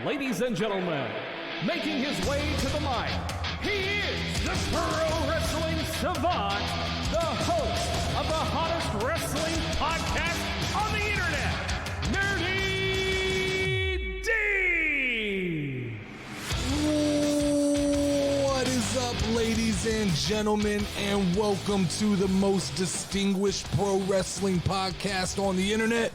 Ladies and gentlemen, making his way to the mic, he is the Pro Wrestling Savant, the host of the hottest wrestling podcast on the internet, Nerdy D! What is up, ladies and gentlemen, and welcome to the most distinguished pro wrestling podcast on the internet,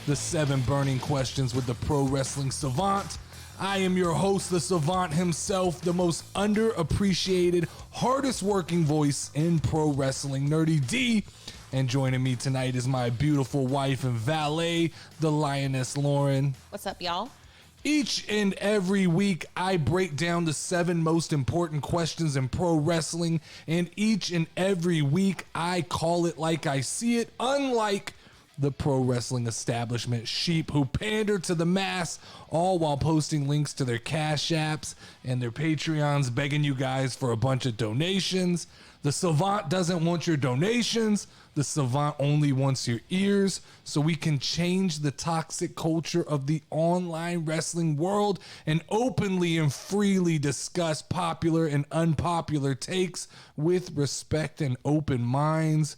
the 7 Burning Questions with the Pro Wrestling Savant. I am your host, the Savant himself, the most underappreciated, hardest working voice in pro wrestling, Nerdy D. And joining me tonight is my beautiful wife and valet, the Lioness Lauren. What's up, y'all? Each and every week, I break down the 7 most important questions in pro wrestling, and each and every week, I call it like I see it, unlike the pro wrestling establishment sheep who pander to the mass, all while posting links to their Cash Apps and their Patreons, begging you guys for a bunch of donations. The Savant doesn't want your donations. The Savant only wants your ears, so we can change the toxic culture of the online wrestling world and openly and freely discuss popular and unpopular takes with respect and open minds.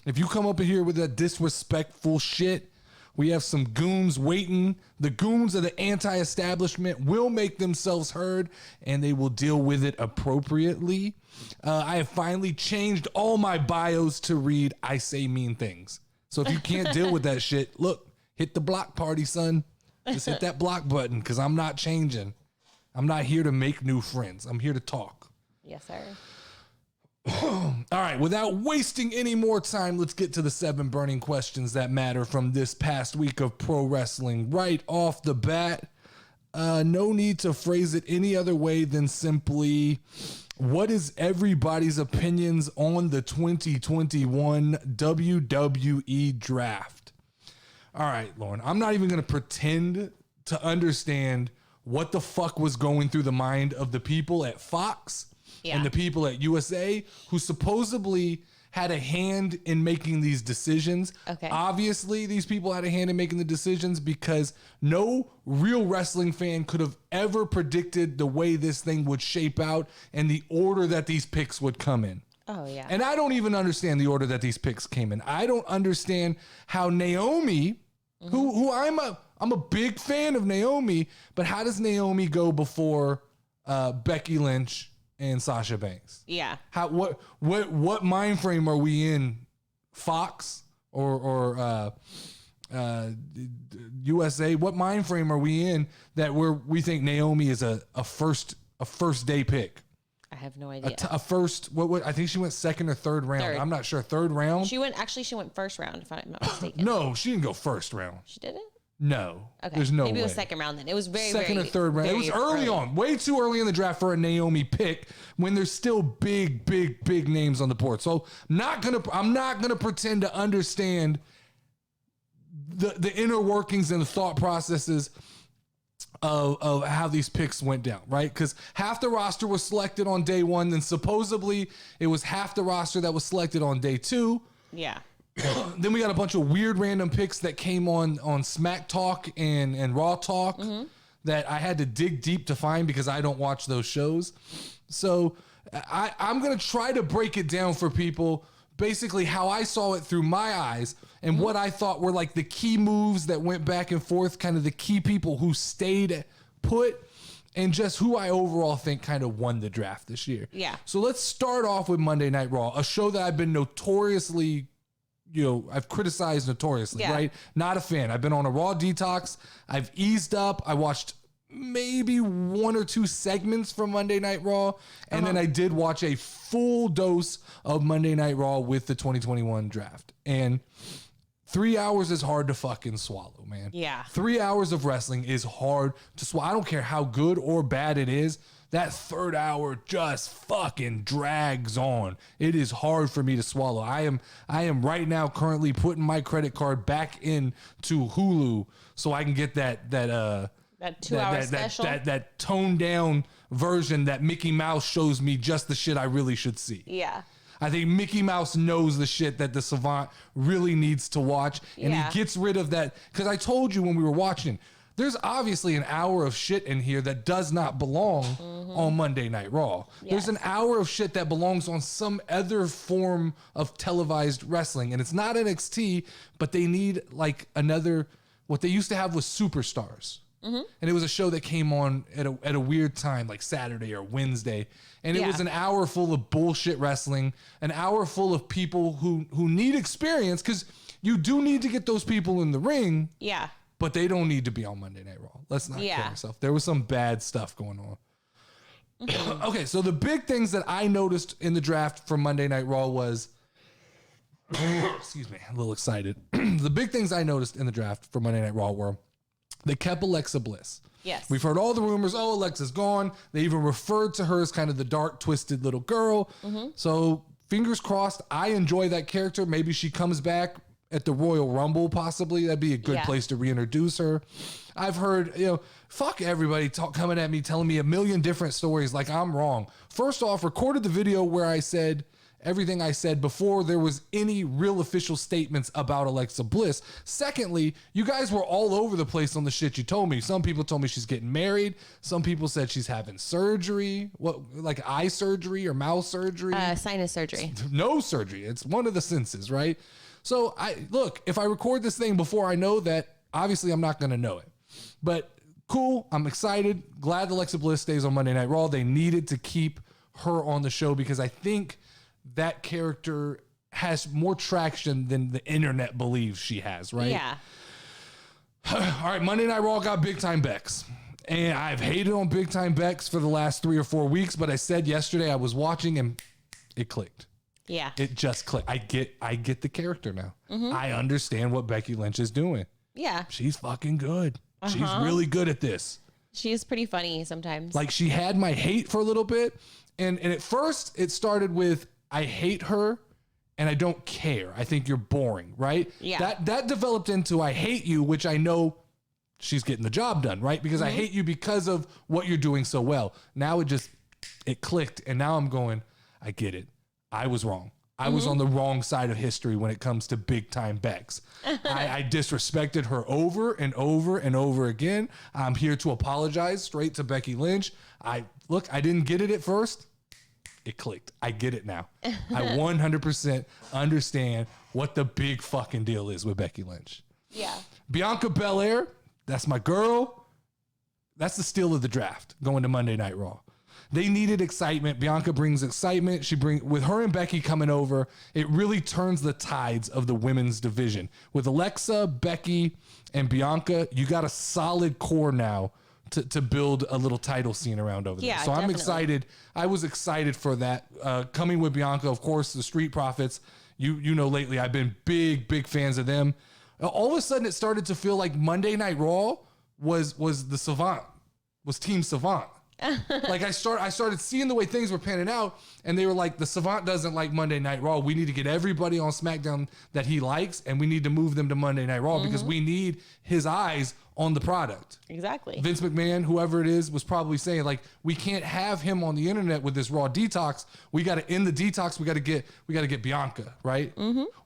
If you come up here with that disrespectful shit, we have some goons waiting. The goons of the anti-establishment will make themselves heard, and they will deal with it appropriately. I have finally changed all my bios to read, I say mean things. So if you can't deal with that shit, look, hit the block party, son. Just hit that block button, because I'm not changing. I'm not here to make new friends. I'm here to talk. Yes, sir. All right, without wasting any more time, let's get to the 7 burning questions that matter from this past week of pro wrestling. Right off the bat, no need to phrase it any other way than simply, what is everybody's opinions on the 2021 WWE Draft? All right, Lauren, I'm not even going to pretend to understand what the fuck was going through the mind of the people at Fox and the people at USA who supposedly had a hand in making these decisions. Okay. Obviously, these people had a hand in making the decisions because no real wrestling fan could have ever predicted the way this thing would shape out and the order that these picks would come in. Oh, yeah. And I don't even understand the order that these picks came in. I don't understand how Naomi, who I'm a big fan of Naomi, but how does Naomi go before Becky Lynch and Sasha Banks? Yeah. What mind frame are we in, Fox or USA? What mind frame are we in that we think Naomi is a first day pick? I have no idea. A first, I think she went second or third round. Third. I'm not sure. Third round? She went first round, if I'm not mistaken. No, she didn't go first round. She didn't? No. Okay. There's no way. Maybe it was second round then. It was second or third round. It was early on. Way too early in the draft for a Naomi pick when there's still big names on the board. So I'm not gonna pretend to understand the inner workings and the thought processes of how these picks went down, right? Because half the roster was selected on day 1, then supposedly it was half the roster that was selected on day 2. Yeah. Then we got a bunch of weird random picks that came on Smack Talk and Raw Talk that I had to dig deep to find because I don't watch those shows. So I'm going to try to break it down for people, basically how I saw it through my eyes and what I thought were like the key moves that went back and forth, kind of the key people who stayed put, and just who I overall think kind of won the draft this year. Yeah. So let's start off with Monday Night Raw, a show that I've been notoriously, I've criticized notoriously, right? Not a fan. I've been on a Raw detox. I've eased up. I watched maybe 1 or 2 segments from Monday Night Raw. And then I did watch a full dose of Monday Night Raw with the 2021 draft. And 3 hours is hard to fucking swallow, man. Yeah. 3 hours of wrestling is hard to swallow. I don't care how good or bad it is. That third hour just fucking drags on. It is hard for me to swallow. I am right now currently putting my credit card back into Hulu so I can get that 2-hour special. That toned down version that Mickey Mouse shows me just the shit I really should see. Yeah. I think Mickey Mouse knows the shit that the Savant really needs to watch, and Yeah. he gets rid of that. Because I told you when we were watching, there's obviously an hour of shit in here that does not belong on Monday Night Raw. Yes. There's an hour of shit that belongs on some other form of televised wrestling, and it's not NXT, but they need like another. What they used to have was Superstars. And it was a show that came on at a weird time, like Saturday or Wednesday. And it Yeah. was an hour full of bullshit wrestling, an hour full of people who need experience, because you do need to get those people in the ring, Yeah. but they don't need to be on Monday Night Raw. Let's not kill Yeah. ourselves. There was some bad stuff going on. Okay, so the big things that I noticed in the draft for Monday Night Raw was, excuse me, I'm a little excited. The big things I noticed in the draft for Monday Night Raw were they kept Alexa Bliss. Yes. We've heard all the rumors, oh, Alexa's gone. They even referred to her as kind of the dark, twisted little girl. So fingers crossed, I enjoy that character. Maybe she comes back at the Royal Rumble, possibly. That'd be a good Yeah. place to reintroduce her. I've heard, fuck everybody coming at me, telling me a million different stories like I'm wrong. First off, recorded the video where I said everything I said before there was any real official statements about Alexa Bliss. Secondly, you guys were all over the place on the shit you told me. Some people told me she's getting married. Some people said she's having surgery. What, like eye surgery or mouth surgery? Sinus surgery. No surgery. It's one of the senses, right? So look, if I record this thing before I know that, obviously I'm not going to know it. But cool. I'm excited. Glad Alexa Bliss stays on Monday Night Raw. They needed to keep her on the show because I think that character has more traction than the internet believes she has, right? Yeah. All right, Monday Night Raw got Big Time Bex. And I've hated on Big Time Bex for the last 3 or 4 weeks, but I said yesterday I was watching and it clicked. Yeah. It just clicked. I get the character now. I understand what Becky Lynch is doing. Yeah. She's fucking good. She's really good at this. She's pretty funny sometimes. Like, she had my hate for a little bit. And at first it started with, I hate her and I don't care. I think you're boring, right? Yeah. That developed into I hate you, which I know she's getting the job done, right? Because I hate you because of what you're doing so well. Now it clicked, and now I'm going, I get it. I was wrong. I was on the wrong side of history when it comes to Big Time Bex. I disrespected her over and over and over again. I'm here to apologize straight to Becky Lynch. I didn't get it at first. It clicked. I get it now. I 100% understand what the big fucking deal is with Becky Lynch. yeah. Bianca Belair, that's my girl. That's the steal of the draft going to Monday Night Raw. They needed excitement. Bianca brings excitement. With her and Becky coming over, it really turns the tides of the women's division. With Alexa, Becky, and Bianca, you got a solid core now to build a little title scene around over there. Yeah, So I'm definitely. excited. I was excited for that. Coming with Bianca, of course, the Street Profits. You know, lately I've been big fans of them. All of a sudden, it started to feel like Monday Night Raw was the Savant, was Team Savant. Like I started seeing the way things were panning out, and they were like, the Savant doesn't like Monday Night Raw. We need to get everybody on SmackDown that he likes, and we need to move them to Monday Night Raw because we need his eyes on the product. Exactly. Vince McMahon, whoever it is, was probably saying, like, we can't have him on the internet with this Raw detox. We got to end the detox. We got to get Bianca, right?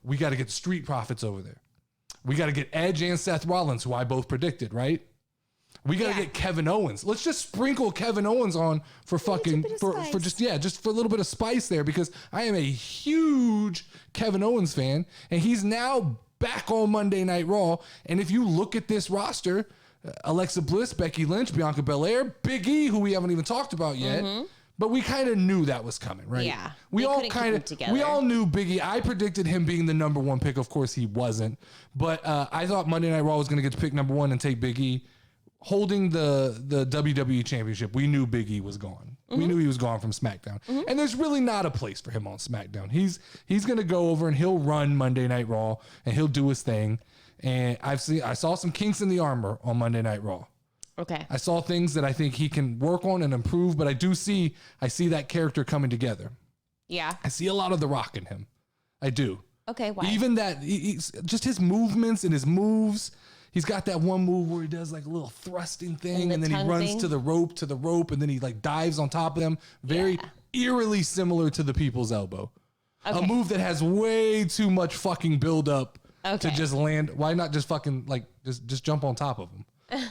We got to get the Street Profits over there. We got to get Edge and Seth Rollins, who I both predicted, right? We got to get Kevin Owens. Let's just sprinkle Kevin Owens on for fucking for just for a little bit of spice there, because I am a huge Kevin Owens fan, and he's now back on Monday Night Raw. And if you look at this roster, Alexa Bliss, Becky Lynch, Bianca Belair, Big E, who we haven't even talked about yet, but we kind of knew that was coming, right? Yeah. We They all couldn't keep kind them of together. we all knew Big E. I predicted him being the number one pick. Of course, he wasn't, but I thought Monday Night Raw was going to get to pick number one and take Big E. Holding the WWE Championship, we knew Big E was gone. We knew he was gone from SmackDown. And there's really not a place for him on SmackDown. He's going to go over and he'll run Monday Night Raw and he'll do his thing. And I saw some kinks in the armor on Monday Night Raw. Okay. I saw things that I think he can work on and improve, but I see that character coming together. Yeah. I see a lot of The Rock in him. I do. Okay. Why? Even that, he's just his movements and his moves. He's got that one move where he does like a little thrusting thing, and then he tongue runs thing. to the rope, and then he like dives on top of them. Very eerily similar to the People's Elbow. A Okay. move that has way too much fucking build up to Okay. just land. Why not just fucking like just jump on top of him?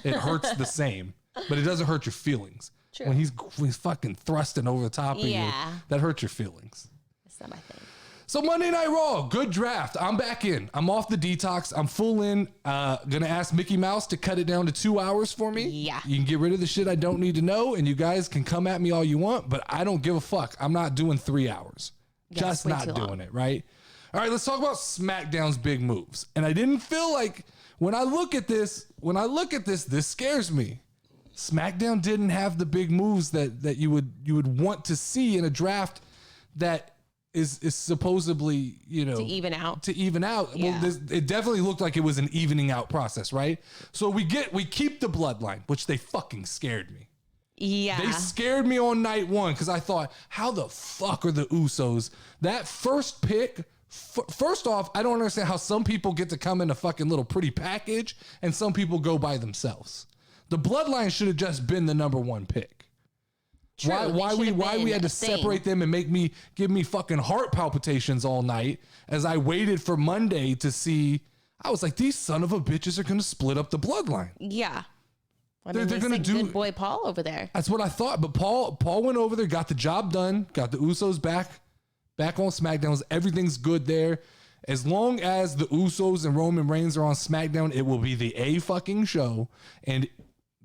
It hurts the same, but it doesn't hurt your feelings. True. When he's fucking thrusting over the top of you, Yeah. that hurts your feelings. That's not my thing. So Monday Night Raw, good draft. I'm back in. I'm off the detox. I'm full in. Gonna ask Mickey Mouse to cut it down to 2 hours for me. Yeah. You can get rid of the shit I don't need to know, and you guys can come at me all you want, but I don't give a fuck. I'm not doing 3 hours. Yeah, Just it's way not too doing long. it, right? All right, let's talk about SmackDown's big moves. And I didn't feel like when I look at this, this scares me. SmackDown didn't have the big moves that you would want to see in a draft that is supposedly, To even out. Yeah. Well, it definitely looked like it was an evening out process, right? So we keep the bloodline, which they fucking scared me. Yeah. They scared me on night one because I thought, how the fuck are the Usos? That first pick, first off, I don't understand how some people get to come in a fucking little pretty package and some people go by themselves. The bloodline should have just been the number one pick. True, Why they we should've had to been a thing. separate them and give me fucking heart palpitations all night as I waited for Monday to see. I was like, these son of a bitches are gonna split up the bloodline. Yeah. I They're mean, gonna they do- sent good boy Paul over there. That's what I thought. But Paul went over there, got the job done, got the Usos back on SmackDown. Everything's good there. As long as the Usos and Roman Reigns are on SmackDown, it will be the A fucking show, and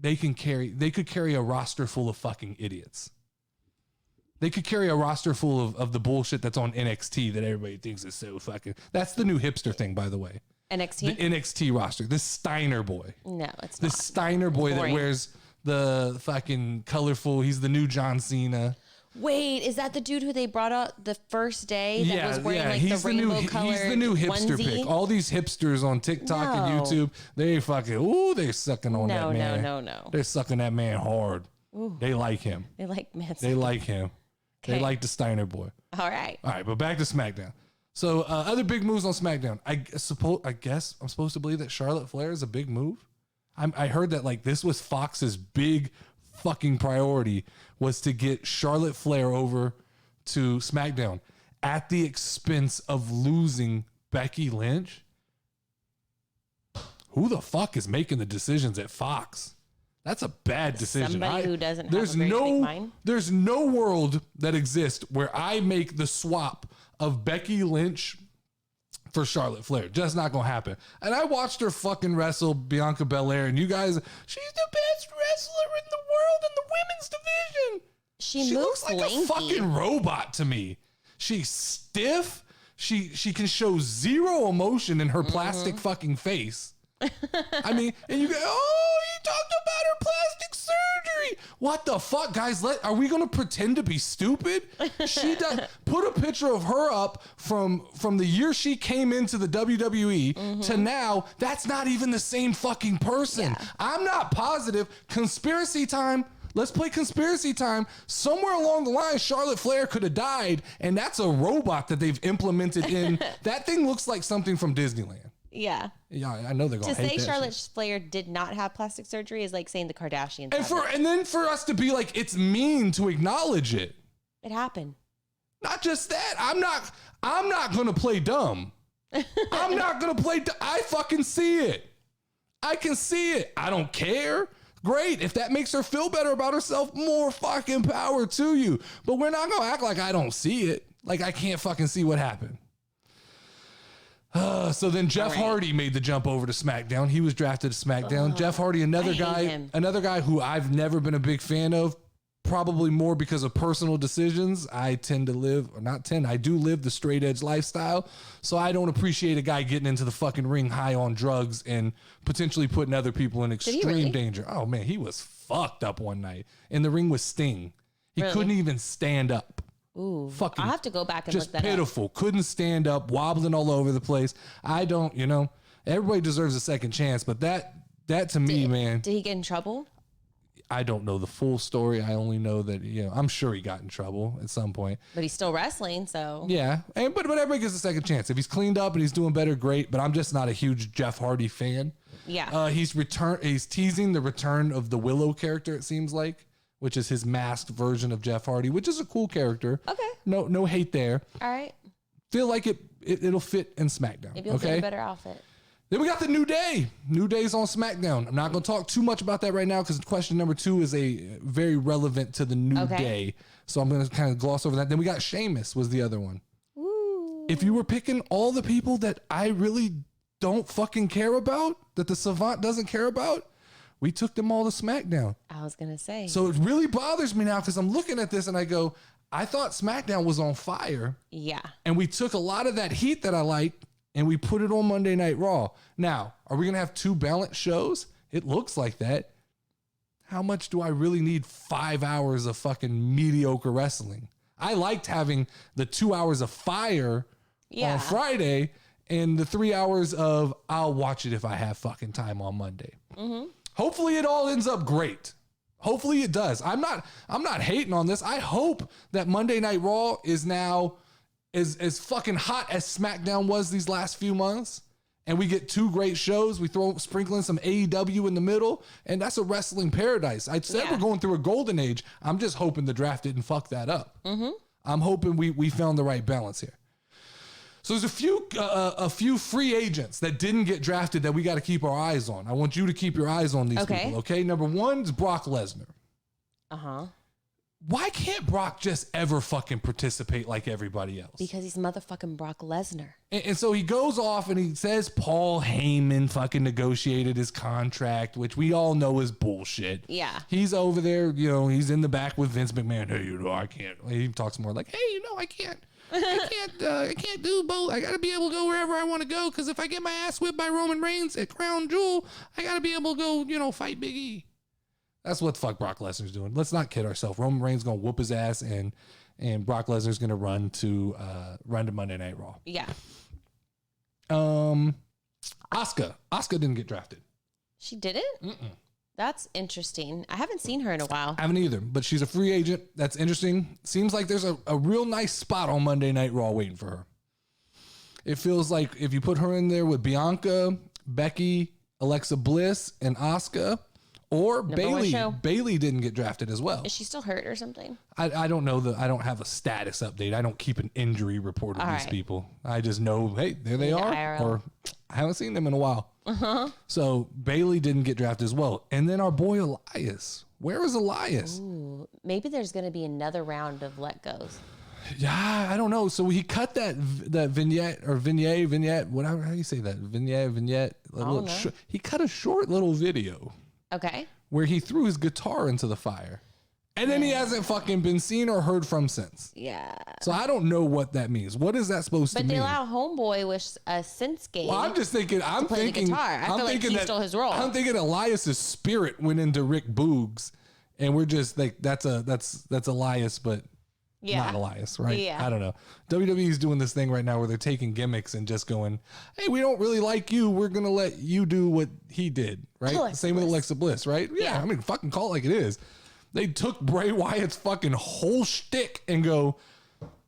they could carry a roster full of fucking idiots. They could carry a roster full of the bullshit that's on NXT that everybody thinks is so fucking. That's the new hipster thing, by the way. The NXT? NXT roster. This Steiner boy. No, it's This not. Steiner boy that boring. wears the fucking colorful. He's the new John Cena. Wait, is that the dude who they brought out the first day that was wearing like he's the rainbow colored he's the new hipster onesie? pick. All these hipsters on TikTok and No. YouTube, they're sucking on that man. No. They're sucking that man hard. They like him. They like men. They like him. They Okay. like the Steiner boy. All right. All right, but back to SmackDown. So other big moves on SmackDown. I guess I'm supposed to believe that Charlotte Flair is a big move. I heard that like this was Fox's big fucking priority was to get Charlotte Flair over to SmackDown at the expense of losing Becky Lynch. Who the fuck is making the decisions at Fox? That's a bad decision. Somebody who doesn't have there's a very no, big mind. There's no world that exists where I make the swap of Becky Lynch for Charlotte Flair. Just not gonna happen. And I watched her fucking wrestle Bianca Belair, and you guys, she's the best wrestler in the world in the women's division. She looks moves like lanky. a fucking robot to me. She's stiff. She can show zero emotion in her plastic fucking face. I mean, and you go, oh, you talked about her plastic surgery. What the fuck, guys? Are we gonna pretend to be stupid? She does. Put a picture of her up from the year she came into the WWE to now. That's not even the same fucking person. Yeah. I'm not positive. Conspiracy time. Let's play conspiracy time. Somewhere along the line, Charlotte Flair could have died, and that's a robot that they've implemented in. That thing looks like something from Disneyland. Yeah. Yeah, I know they're gonna To hate say that Charlotte shit. Flair did not have plastic surgery is like saying the Kardashians. And then for us to be like, it's mean to acknowledge it. It happened. Not just that. I'm not gonna play dumb. I'm not gonna play. I fucking see it. I can see it. I don't care. Great. If that makes her feel better about herself, more fucking power to you. But we're not gonna act like I don't see it. Like I can't fucking see what happened. So then Jeff Hardy made the jump over to SmackDown. He was drafted to SmackDown. Jeff Hardy, another I hate him. who I've never been a big fan of, probably more because of personal decisions. I do live the straight edge lifestyle. So I don't appreciate a guy getting into the fucking ring high on drugs and potentially putting other people in he extreme really? danger. Oh man, he was fucked up one night in the ring with Sting. He Really? couldn't even stand up. Ooh. Fucking I'll have to go back and just look that up. pitiful. Couldn't stand up, wobbling all over the place. I don't, everybody deserves a second chance, but that to me, man, Did he get in trouble? I don't know the full story. I only know that, I'm sure he got in trouble at some point. But he's still wrestling, so Yeah. But everybody gets a second chance. If he's cleaned up and he's doing better, great. But I'm just not a huge Jeff Hardy fan. yeah. He's teasing the return of the Willow character, it seems like, which is his masked version of Jeff Hardy, which is a cool character. Okay. No hate there. All right. feel like it'll fit in SmackDown. Maybe you'll get a better outfit. Then we got the New Day. New Day's on SmackDown. I'm not going to talk too much about that right now because question number 2 is a very relevant to the New Day. So I'm going to kind of gloss over that. Then we got Sheamus was the other one. Ooh. If you were picking all the people that I really don't fucking care about, that the Savant doesn't care about, we took them all to SmackDown. I was going to say. So it really bothers me now because I'm looking at this and I go, I thought SmackDown was on fire. Yeah. And we took a lot of that heat that I liked and we put it on Monday Night Raw. Now, are we going to have 2 balanced shows? It looks like that. How much do I really need 5 hours of fucking mediocre wrestling? I liked having the 2 hours of fire on Friday and the 3 hours of I'll watch it if I have fucking time on Monday. Mm-hmm. Hopefully it all ends up great. Hopefully it does. I'm not hating on this. I hope that Monday Night Raw is now as fucking hot as SmackDown was these last few months. And we get 2 great shows. We sprinkle in some AEW in the middle. And that's a wrestling paradise. I said we're going through a golden age. I'm just hoping the draft didn't fuck that up. Mm-hmm. I'm hoping we found the right balance here. So there's a few free agents that didn't get drafted that we got to keep our eyes on. I want you to keep your eyes on these people, okay? Number 1 is Brock Lesnar. Uh-huh. Why can't Brock just ever fucking participate like everybody else? Because he's motherfucking Brock Lesnar. And so he goes off and he says Paul Heyman fucking negotiated his contract, which we all know is bullshit. Yeah. He's over there, he's in the back with Vince McMahon. Hey, I can't. He talks more like, hey, I can't. I can't do both. I got to be able to go wherever I want to go because if I get my ass whipped by Roman Reigns at Crown Jewel, I got to be able to go, fight Big E. That's what the fuck Brock Lesnar's doing. Let's not kid ourselves. Roman Reigns going to whoop his ass and Brock Lesnar's going to run to Monday Night Raw. Yeah. Asuka didn't get drafted. She didn't? Mm-mm. That's interesting. I haven't seen her in a while. I haven't either, but she's a free agent. That's interesting. Seems like there's a real nice spot on Monday Night Raw waiting for her. It feels like if you put her in there with Bianca, Becky, Alexa Bliss, and Asuka, or Bailey. Bailey didn't get drafted as well. Is she still hurt or something? I don't know. I don't have a status update. I don't keep an injury report of these people. I just know, hey, there they are. IRL. Or I haven't seen them in a while. Uh-huh. So Bailey didn't get drafted as well. And then our boy Elias. Where is Elias? Ooh, maybe there's going to be another round of let goes. Yeah, I don't know. So he cut that vignette or vignette, whatever, how do you say that? Vignette. He cut a short little video. Okay. Where he threw his guitar into the fire. And then he hasn't fucking been seen or heard from since. Yeah. So I don't know what that means. What is that supposed to mean? But they allow Homeboy with a synth game. Well, I'm just thinking. I'm thinking. The guitar. I feel like he stole his role. I'm thinking Elias's spirit went into Rick Boogs, and we're just like that's Elias, but not Elias, right? Yeah. I don't know. WWE's doing this thing right now where they're taking gimmicks and just going, "Hey, we don't really like you. We're gonna let you do what he did." Right? Same with Alexa Bliss, right? Yeah. I mean, fucking call it like it is. They took Bray Wyatt's fucking whole shtick and go,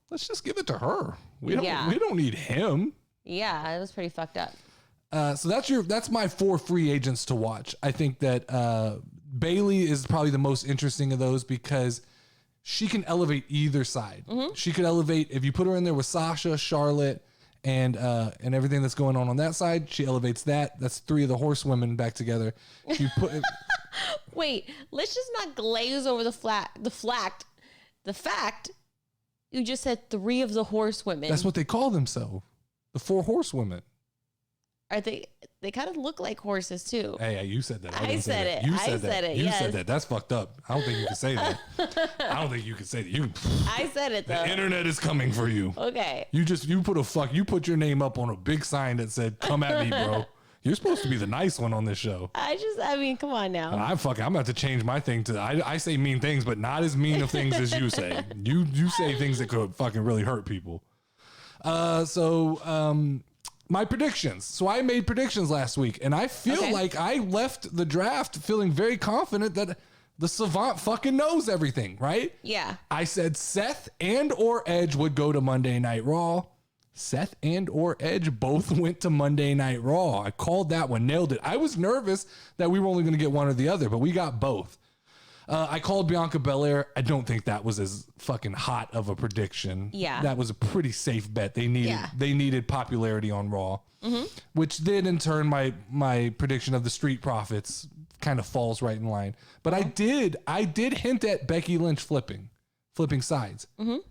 let's just give it to her. We don't need him. Yeah, it was pretty fucked up. So that's my 4 free agents to watch. I think that Bailey is probably the most interesting of those because she can elevate either side. Mm-hmm. She could elevate if you put her in there with Sasha, Charlotte, and everything that's going on that side. She elevates that. That's 3 of the horsewomen back together. If you put Wait, let's just not glaze over the fact you just said 3 of the horsewomen. That's what they call themselves. The 4 horsewomen. Are they kind of look like horses too. Hey, you said that. I said it. You said that. You said that. That's fucked up. I don't think you can say that. I don't think you can say that. I said it though. The internet is coming for you. Okay. You put your name up on a big sign that said, "Come at me, bro." You're supposed to be the nice one on this show. I mean, come on now. I'm about to change my thing to, I say mean things, but not as mean of things as you say. You say things that could fucking really hurt people. My predictions. So I made predictions last week, and I feel like I left the draft feeling very confident that the Savant fucking knows everything, right? Yeah. I said Seth and or Edge would go to Monday Night Raw. Seth and or Edge both went to Monday Night Raw. I called that one, nailed it. I was nervous that we were only going to get one or the other, but we got both. I called Bianca Belair. I don't think that was as fucking hot of a prediction. Yeah. That was a pretty safe bet. They needed popularity on Raw, which then in turn my prediction of the Street Profits kind of falls right in line. But I did hint at Becky Lynch flipping sides,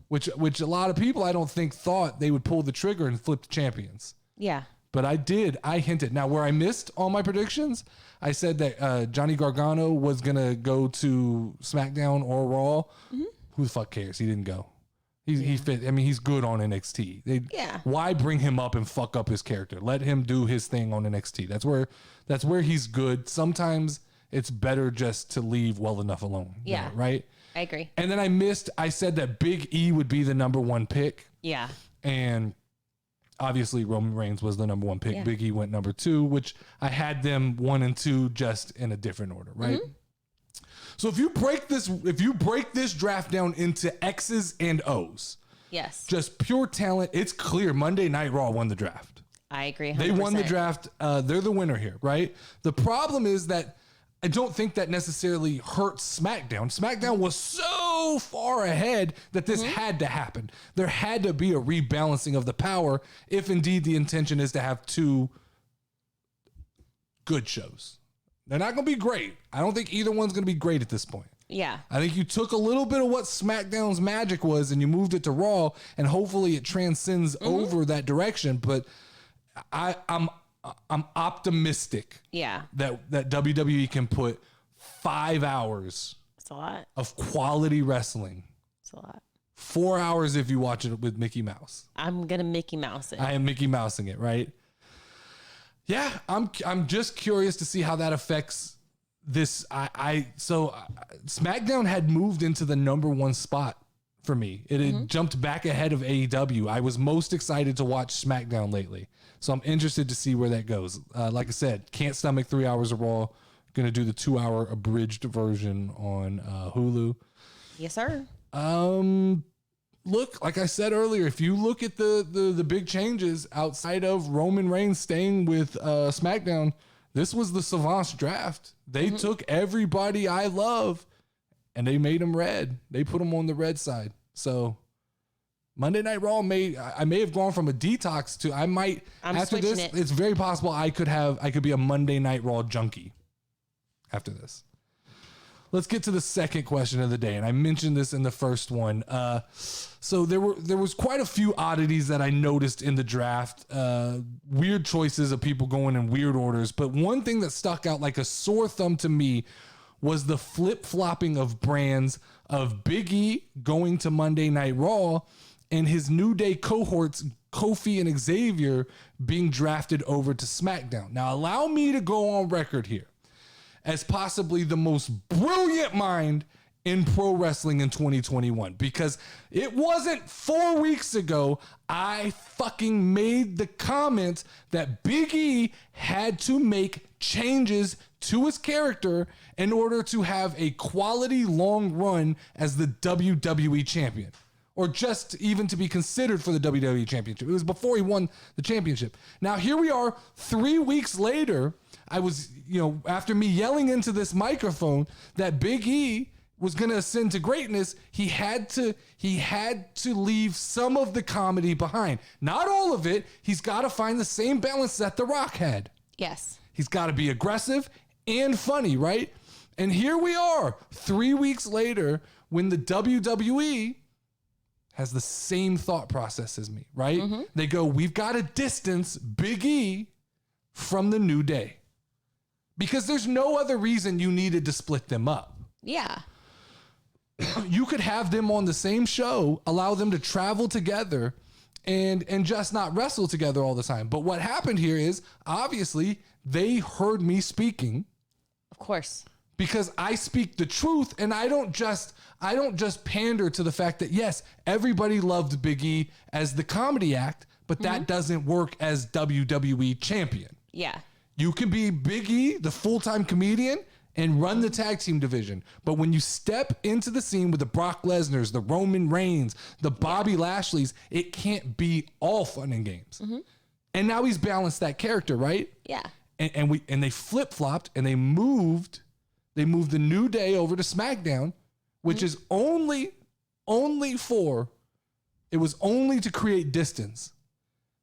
which a lot of people I don't think thought they would pull the trigger and flip the champions. Yeah. But I hinted. Now, where I missed all my predictions, I said that Johnny Gargano was going to go to SmackDown or Raw. Who the fuck cares? He didn't go. He fit. I mean, he's good on NXT. Why bring him up and fuck up his character? Let him do his thing on NXT. That's where he's good. Sometimes it's better just to leave well enough alone. Yeah. Right? I agree. And then I said that Big E would be the number one pick. Yeah. And obviously, Roman Reigns was the number one pick. Yeah. Big E went number 2, which I had them 1 and 2 just in a different order, right? So if you break this draft down into X's and O's, yes, just pure talent, it's clear Monday Night Raw won the draft. I agree. 100%. They won the draft. They're the winner here, right? The problem is that I don't think that necessarily hurts SmackDown. SmackDown was so far ahead that this had to happen. There had to be a rebalancing of the power if indeed the intention is to have 2 good shows. They're not going to be great. I don't think either one's going to be great at this point. Yeah. I think you took a little bit of what SmackDown's magic was and you moved it to Raw, and hopefully it transcends over that direction. But I'm optimistic. Yeah. That WWE can put 5 hours. It's a lot of quality wrestling. It's a lot. 4 hours if you watch it with Mickey Mouse. I'm gonna Mickey Mouse it. I am Mickey Mousing it, right? Yeah, I'm just curious to see how that affects this. So SmackDown had moved into the number 1 spot for me. It had jumped back ahead of AEW. I was most excited to watch SmackDown lately. So I'm interested to see where that goes. Like I said, can't stomach 3 hours of Raw. Going to do the 2-hour abridged version on Hulu. Yes, sir. Look, like I said earlier, if you look at the big changes outside of Roman Reigns staying with SmackDown, this was the Savant's draft. They took everybody I love and they made them red. They put them on the red side. So Monday Night Raw I may have gone from a detox to I'm after this. It's very possible I could be a Monday Night Raw junkie after this. Let's get to the second question of the day, and I mentioned this in the first one. So there was quite a few oddities that I noticed in the draft. Weird choices of people going in weird orders, but one thing that stuck out like a sore thumb to me was the flip-flopping of brands of Big E going to Monday Night Raw and his New Day cohorts, Kofi and Xavier, being drafted over to SmackDown. Now, allow me to go on record here as possibly the most brilliant mind in pro wrestling in 2021, because it wasn't 4 weeks ago I fucking made the comment that Big E had to make changes to his character in order to have a quality long run as the WWE champion, or just even to be considered for the WWE championship. It was before he won the championship. Now here we are 3 weeks later. I was, after me yelling into this microphone that Big E was going to ascend to greatness, he had to leave some of the comedy behind. Not all of it. He's got to find the same balance that The Rock had. Yes. He's got to be aggressive and funny, right? And here we are 3 weeks later when the WWE has the same thought process as me, right? They go, we've got to distance Big E from the New Day. Because there's no other reason you needed to split them up. Yeah. You could have them on the same show, allow them to travel together and just not wrestle together all the time. But what happened here is, obviously, they heard me speaking. Of course. Because I speak the truth, and I don't just pander to the fact that, yes, everybody loved Big E as the comedy act, but that doesn't work as WWE champion. Yeah. You can be Big E, the full-time comedian, and run the tag team division. But when you step into the scene with the Brock Lesnars, the Roman Reigns, the Bobby Lashleys, it can't be all fun and games. And now he's balanced that character, right? Yeah. And they flip-flopped and they moved They moved the New Day over to SmackDown, which is only for, it was only to create distance.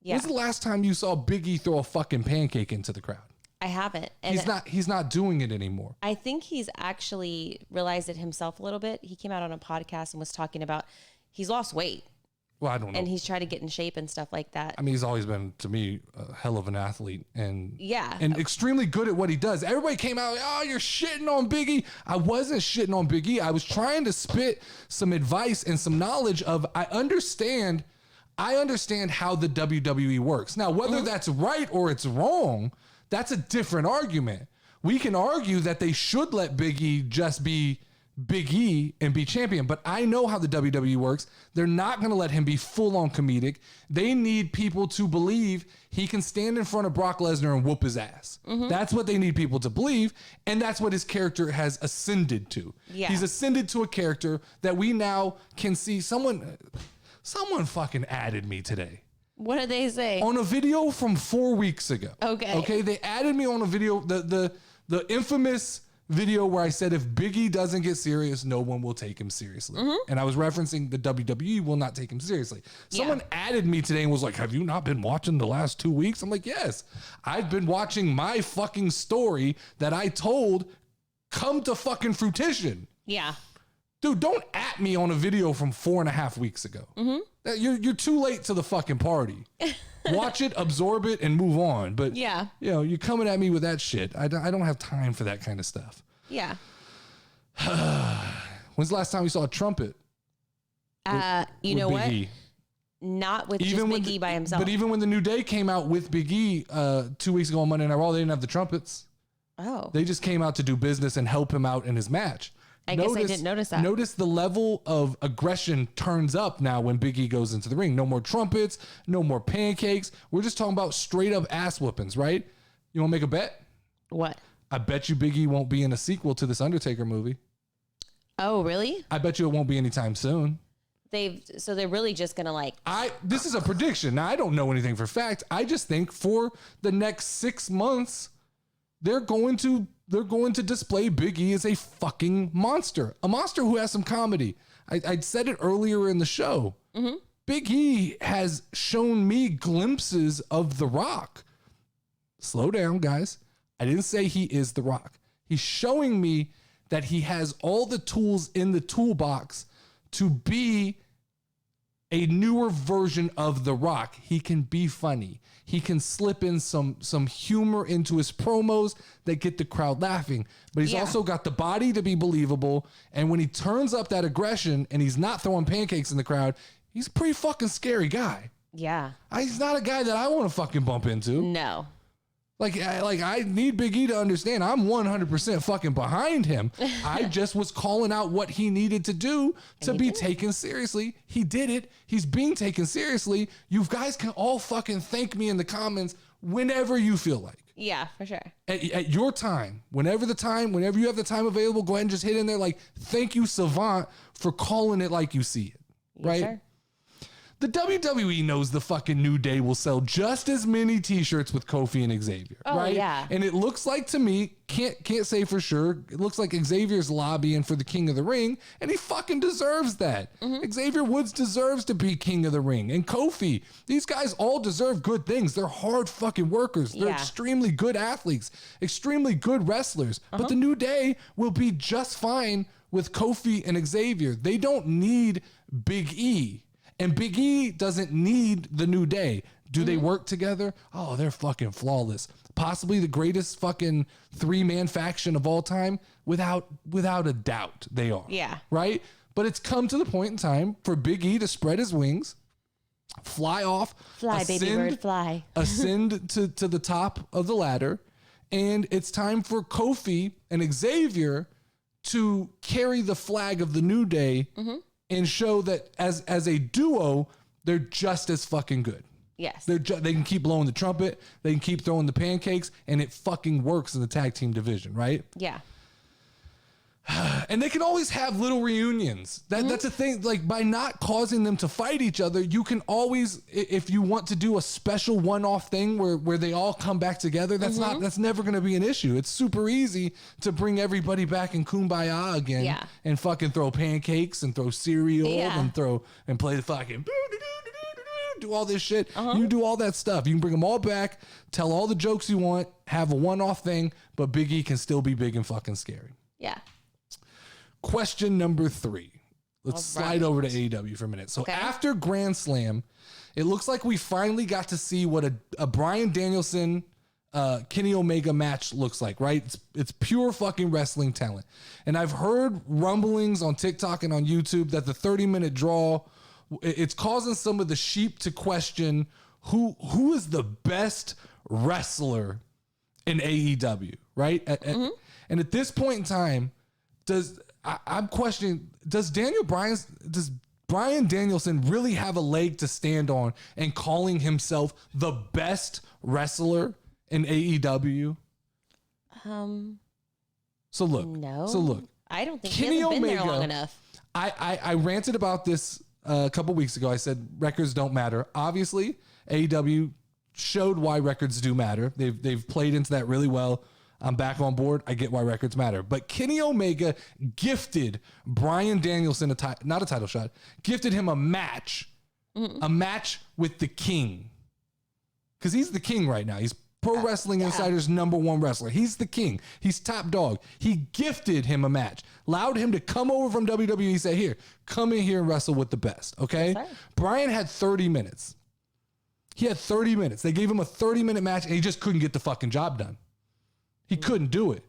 Yeah. When's the last time you saw Big E throw a fucking pancake into the crowd? I haven't. And He's not doing it anymore. I think he's actually realized it himself a little bit. He came out on a podcast and was talking about he's lost weight. Well, I don't know. And he's trying to get in shape and stuff like that. I mean, he's always been, to me, a hell of an athlete and extremely good at what he does. Everybody came out, oh, you're shitting on Big E. I wasn't shitting on Big E. I was trying to spit some advice and some knowledge of, I understand how the WWE works. Now, whether that's right or it's wrong, that's a different argument. We can argue that they should let Big E just be Big E and be champion, but I know how the WWE works. They're not going to let him be full on comedic. They need people to believe he can stand in front of Brock Lesnar and whoop his ass. That's what they need people to believe, and that's what his character has ascended to. Yeah. He's ascended to a character that we now can see. Someone fucking added me today. What did they say? On a video from 4 weeks ago. Okay, they added me on a video, the infamous video where I said if Big E doesn't get serious, no one will take him seriously. And I was referencing the WWE will not take him seriously. Someone added me today and was like, have you not been watching the last 2 weeks? I'm like, yes, I've been watching my fucking story that I told come to fucking fruition. Yeah. Dude, don't at me on a video from 4.5 weeks ago. You're too late to the fucking party. Watch it, absorb it, and move on. But yeah, you know, you're coming at me with that shit. I don't have time for that kind of stuff. Yeah. When's the last time we saw a trumpet? You know Big what? E? Not with just Big E by himself. But even when the New Day came out with Big E 2 weeks ago on Monday Night Raw, they didn't have the trumpets. Oh. They just came out to do business and help him out in his match. I guess I didn't notice that. Notice the level of aggression turns up now when Big E goes into the ring. No more trumpets, no more pancakes. We're just talking about straight up ass whoopings, right? You want to make a bet? What? I bet you Big E won't be in a sequel to this Undertaker movie. Oh, really? I bet you it won't be anytime soon. So they're really just gonna like. This is a prediction. Now I don't know anything for fact. I just think for the next 6 months, they're going to display Big E as a fucking monster. A monster who has some comedy. I said it earlier in the show. Big E has shown me glimpses of The Rock. Slow down, guys. I didn't say he is The Rock. He's showing me that he has all the tools in the toolbox to be a newer version of The Rock. He can be funny. He can slip in some humor into his promos that get the crowd laughing. But he's also got the body to be believable. And when he turns up that aggression and he's not throwing pancakes in the crowd, he's a pretty fucking scary guy. Yeah. He's not a guy that I want to fucking bump into. No. Like I need Big E to understand I'm 100% fucking behind him. I just was calling out what he needed to do to be taken seriously. He did it. He's being taken seriously. You guys can all fucking thank me in the comments whenever you feel like. Yeah, for sure. At your time, whenever you have the time available, go ahead and just hit in there like, thank you, Savant, for calling it like you see it. Right? Sure. The WWE knows the fucking New Day will sell just as many t-shirts with Kofi and Xavier, right? Yeah. And it looks like to me, can't say for sure, it looks like Xavier's lobbying for the King of the Ring, and he fucking deserves that. Xavier Woods deserves to be King of the Ring. And Kofi, these guys all deserve good things. They're hard fucking workers. They're extremely good athletes, extremely good wrestlers. But the New Day will be just fine with Kofi and Xavier. They don't need Big E. And Big E doesn't need the New Day. Do they work together? Oh, they're fucking flawless. Possibly the greatest fucking 3-man faction of all time. Without a doubt, they are. Yeah. Right? But it's come to the point in time for Big E to spread his wings, fly off. Fly, baby bird, fly. Ascend to the top of the ladder. And it's time for Kofi and Xavier to carry the flag of the New Day and show that as a duo, they're just as fucking good. Yes. They can keep blowing the trumpet, they can keep throwing the pancakes, and it fucking works in the tag team division, right? Yeah. And they can always have little reunions. That's a thing. Like, by not causing them to fight each other, you can always, if you want to do a special one-off thing where they all come back together, that's never going to be an issue. It's super easy to bring everybody back in kumbaya again and fucking throw pancakes and throw cereal and play the fucking do all this shit. You do all that stuff. You can bring them all back, tell all the jokes you want, have a one-off thing, but Big E can still be big and fucking scary. Yeah. Question number 3. Let's slide over to AEW for a minute. So after Grand Slam, it looks like we finally got to see what a Bryan Danielson, Kenny Omega match looks like, right? It's pure fucking wrestling talent. And I've heard rumblings on TikTok and on YouTube that the 30-minute draw, it's causing some of the sheep to question who is the best wrestler in AEW, right? And at this point in time, I'm questioning, does Bryan Danielson really have a leg to stand on and calling himself the best wrestler in AEW? So look. I don't think Kenny he hasn't been Omega, there long enough. I ranted about this a couple weeks ago. I said records don't matter. Obviously, AEW showed why records do matter. They've played into that really well. I'm back on board. I get why records matter. But Kenny Omega gifted Bryan Danielson not a title shot, gifted him a match with the king. Because he's the king right now. He's Pro Wrestling Insider's #1 wrestler. He's the king. He's top dog. He gifted him a match, allowed him to come over from WWE and say, here, come in here and wrestle with the best, okay? Yes, Bryan had 30 minutes. He had 30 minutes. They gave him a 30-minute match, and he just couldn't get the fucking job done. He couldn't do it.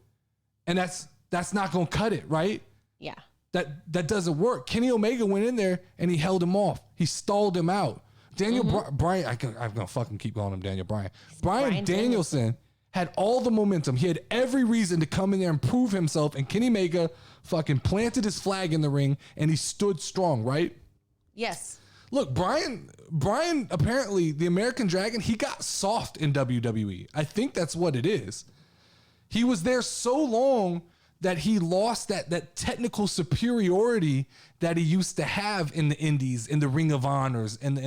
And that's not going to cut it, right? Yeah. That doesn't work. Kenny Omega went in there and he held him off. He stalled him out. Bryan, I'm going to fucking keep calling him Daniel Bryan. Bryan Danielson had all the momentum. He had every reason to come in there and prove himself. And Kenny Omega fucking planted his flag in the ring and he stood strong, right? Yes. Look, Bryan, apparently, the American Dragon, he got soft in WWE. I think that's what it is. He was there so long that he lost that technical superiority that he used to have in the Indies, in the Ring of Honors, and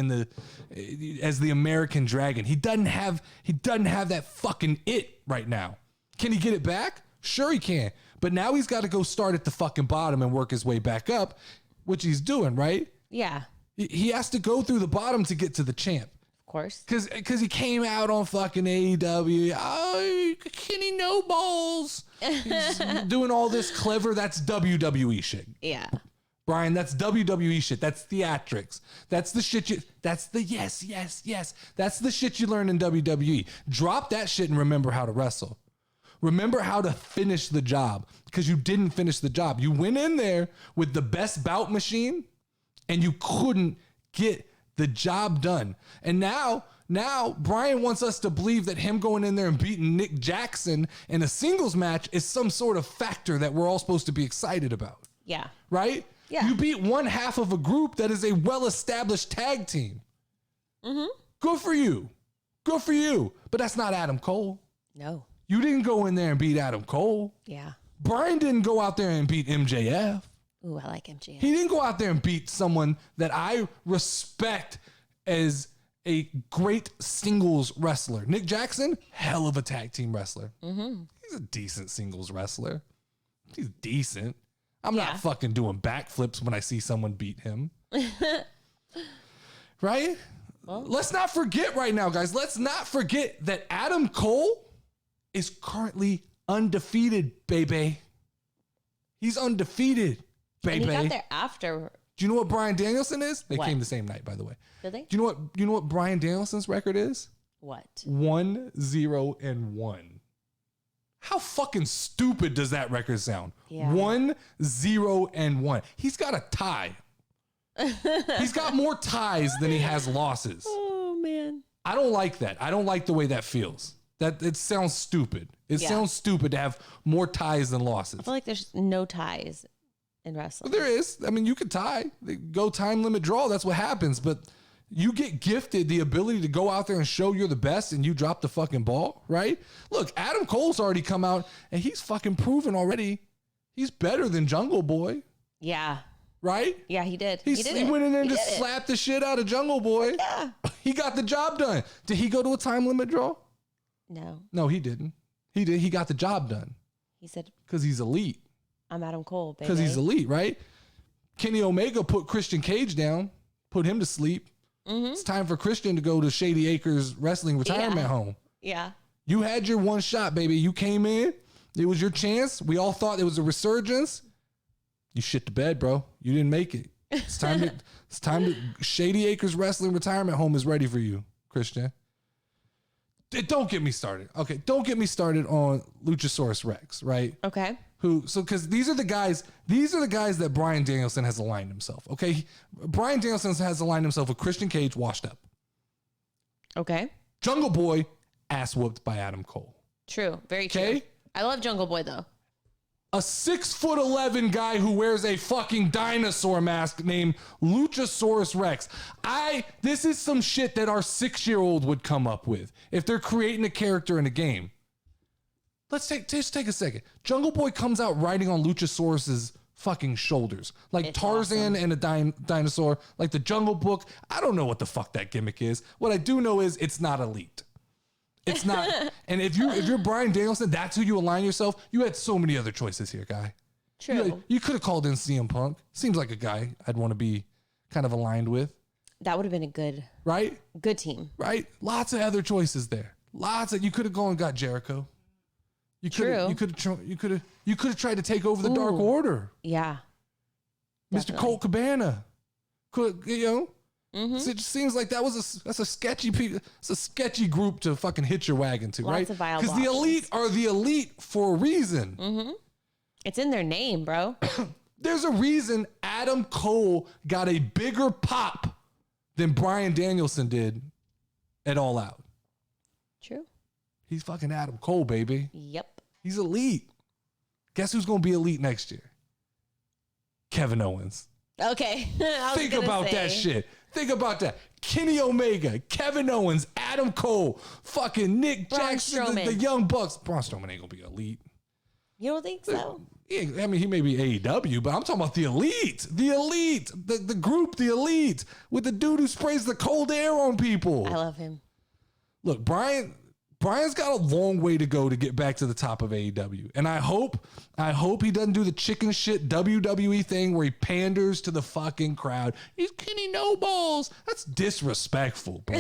as the American Dragon. He doesn't have that fucking it right now. Can he get it back? Sure he can. But now he's got to go start at the fucking bottom and work his way back up, which he's doing, right? Yeah. He has to go through the bottom to get to the champ. Course, because he came out on fucking AEW. Oh, Kenny no balls. He's doing all this clever. That's WWE shit. Yeah, Brian, that's WWE shit. That's theatrics. That's the shit that's the yes. That's the shit you learn in WWE. Drop that shit and remember how to wrestle. Remember how to finish the job, because you didn't finish the job. You went in there with the best bout machine and you couldn't get the job done. And now Bryan wants us to believe that him going in there and beating Nick Jackson in a singles match is some sort of factor that we're all supposed to be excited about. Yeah. Right? Yeah. You beat one half of a group that is a well-established tag team. Good for you. Good for you. But that's not Adam Cole. No. You didn't go in there and beat Adam Cole. Yeah. Bryan didn't go out there and beat MJF. Ooh, I like MJF. He didn't go out there and beat someone that I respect as a great singles wrestler. Nick Jackson, hell of a tag team wrestler. He's a decent singles wrestler. He's decent. I'm not fucking doing backflips when I see someone beat him. Right? Well, let's not forget right now, guys. Let's not forget that Adam Cole is currently undefeated, baby. He's undefeated. Baby. And he got there after. Do you know what Bryan Danielson is? They What? came the same night, by the way. Did they? Do you know what Bryan Danielson's record is? What? 1-0-1. How fucking stupid does that record sound? Yeah. 1-0-1. He's got a tie. He's got more ties than he has losses. Oh man. I don't like that. I don't like the way that feels. That it sounds stupid. It sounds stupid to have more ties than losses. I feel like there's no ties in wrestling. There is. I mean, you could tie. They go time limit draw. That's what happens. But you get gifted the ability to go out there and show you're the best and you drop the fucking ball, right? Look, Adam Cole's already come out and he's fucking proven already. He's better than Jungle Boy, Yeah. right? Yeah, he did. He did went in there and He just did it. slapped the shit out of Jungle Boy. Yeah. He got the job done. Did he go to a time limit draw? No. No, he didn't. He did. He got the job done He said, because he's elite. I'm Adam Cole, baby. Because he's elite, right? Kenny Omega put Christian Cage down, put him to sleep. It's time for Christian to go to Shady Acres Wrestling Retirement Home. Yeah. You had your one shot, baby. You came in. It was your chance. We all thought it was a resurgence. You shit the bed, bro. You didn't make it. It's time to. It's time to. Shady Acres Wrestling Retirement Home is ready for you, Christian. Don't get me started. Okay, don't get me started on Luchasaurus Rex, right? Okay. Because these are the guys that Bryan Danielson has aligned himself. Okay, Bryan Danielson has aligned himself with Christian Cage, washed up. Okay. Jungle Boy, ass whooped by Adam Cole. True. Very true. Okay. I love Jungle Boy though. A 6'11" guy who wears a fucking dinosaur mask named Luchasaurus Rex. This is some shit that our 6-year-old would come up with if they're creating a character in a game. Just take a second. Jungle Boy comes out riding on Luchasaurus's fucking shoulders, like It's Tarzan awesome. and a dinosaur, like the Jungle Book. I don't know what the fuck that gimmick is. What I do know is it's not elite. It's not. And if you're Bryan Danielson, that's who you align yourself. You had so many other choices here, guy. True. You could have called in CM Punk. Seems like a guy I'd want to be kind of aligned with, That would have been a good team. right? Lots of other choices there. You could have gone and got Jericho. You could have tried to take over the Dark Order. Yeah. Mr. Definitely. Colt Cabana. So it just seems like that's a sketchy group to fucking hitch your wagon to, Lots right? of viable Because the elite are the elite for a reason. It's in their name, bro. There's a reason Adam Cole got a bigger pop than Bryan Danielson did at All Out. True. He's fucking Adam Cole, baby. Yep. He's elite. Guess who's going to be elite next year? Kevin Owens. Okay. Think about that shit. Think about that. Kenny Omega, Kevin Owens, Adam Cole, fucking Nick Braun Jackson, the Strowman. Young Bucks. Braun Strowman ain't going to be elite. You don't think so? I mean, he may be AEW, but I'm talking about the elite. The elite. The group, the elite. With the dude who sprays the cold air on people. I love him. Look, Brian's got a long way to go to get back to the top of AEW. And I hope he doesn't do the chicken shit WWE thing where he panders to the fucking crowd. He's Kenny No Balls. That's disrespectful, bro.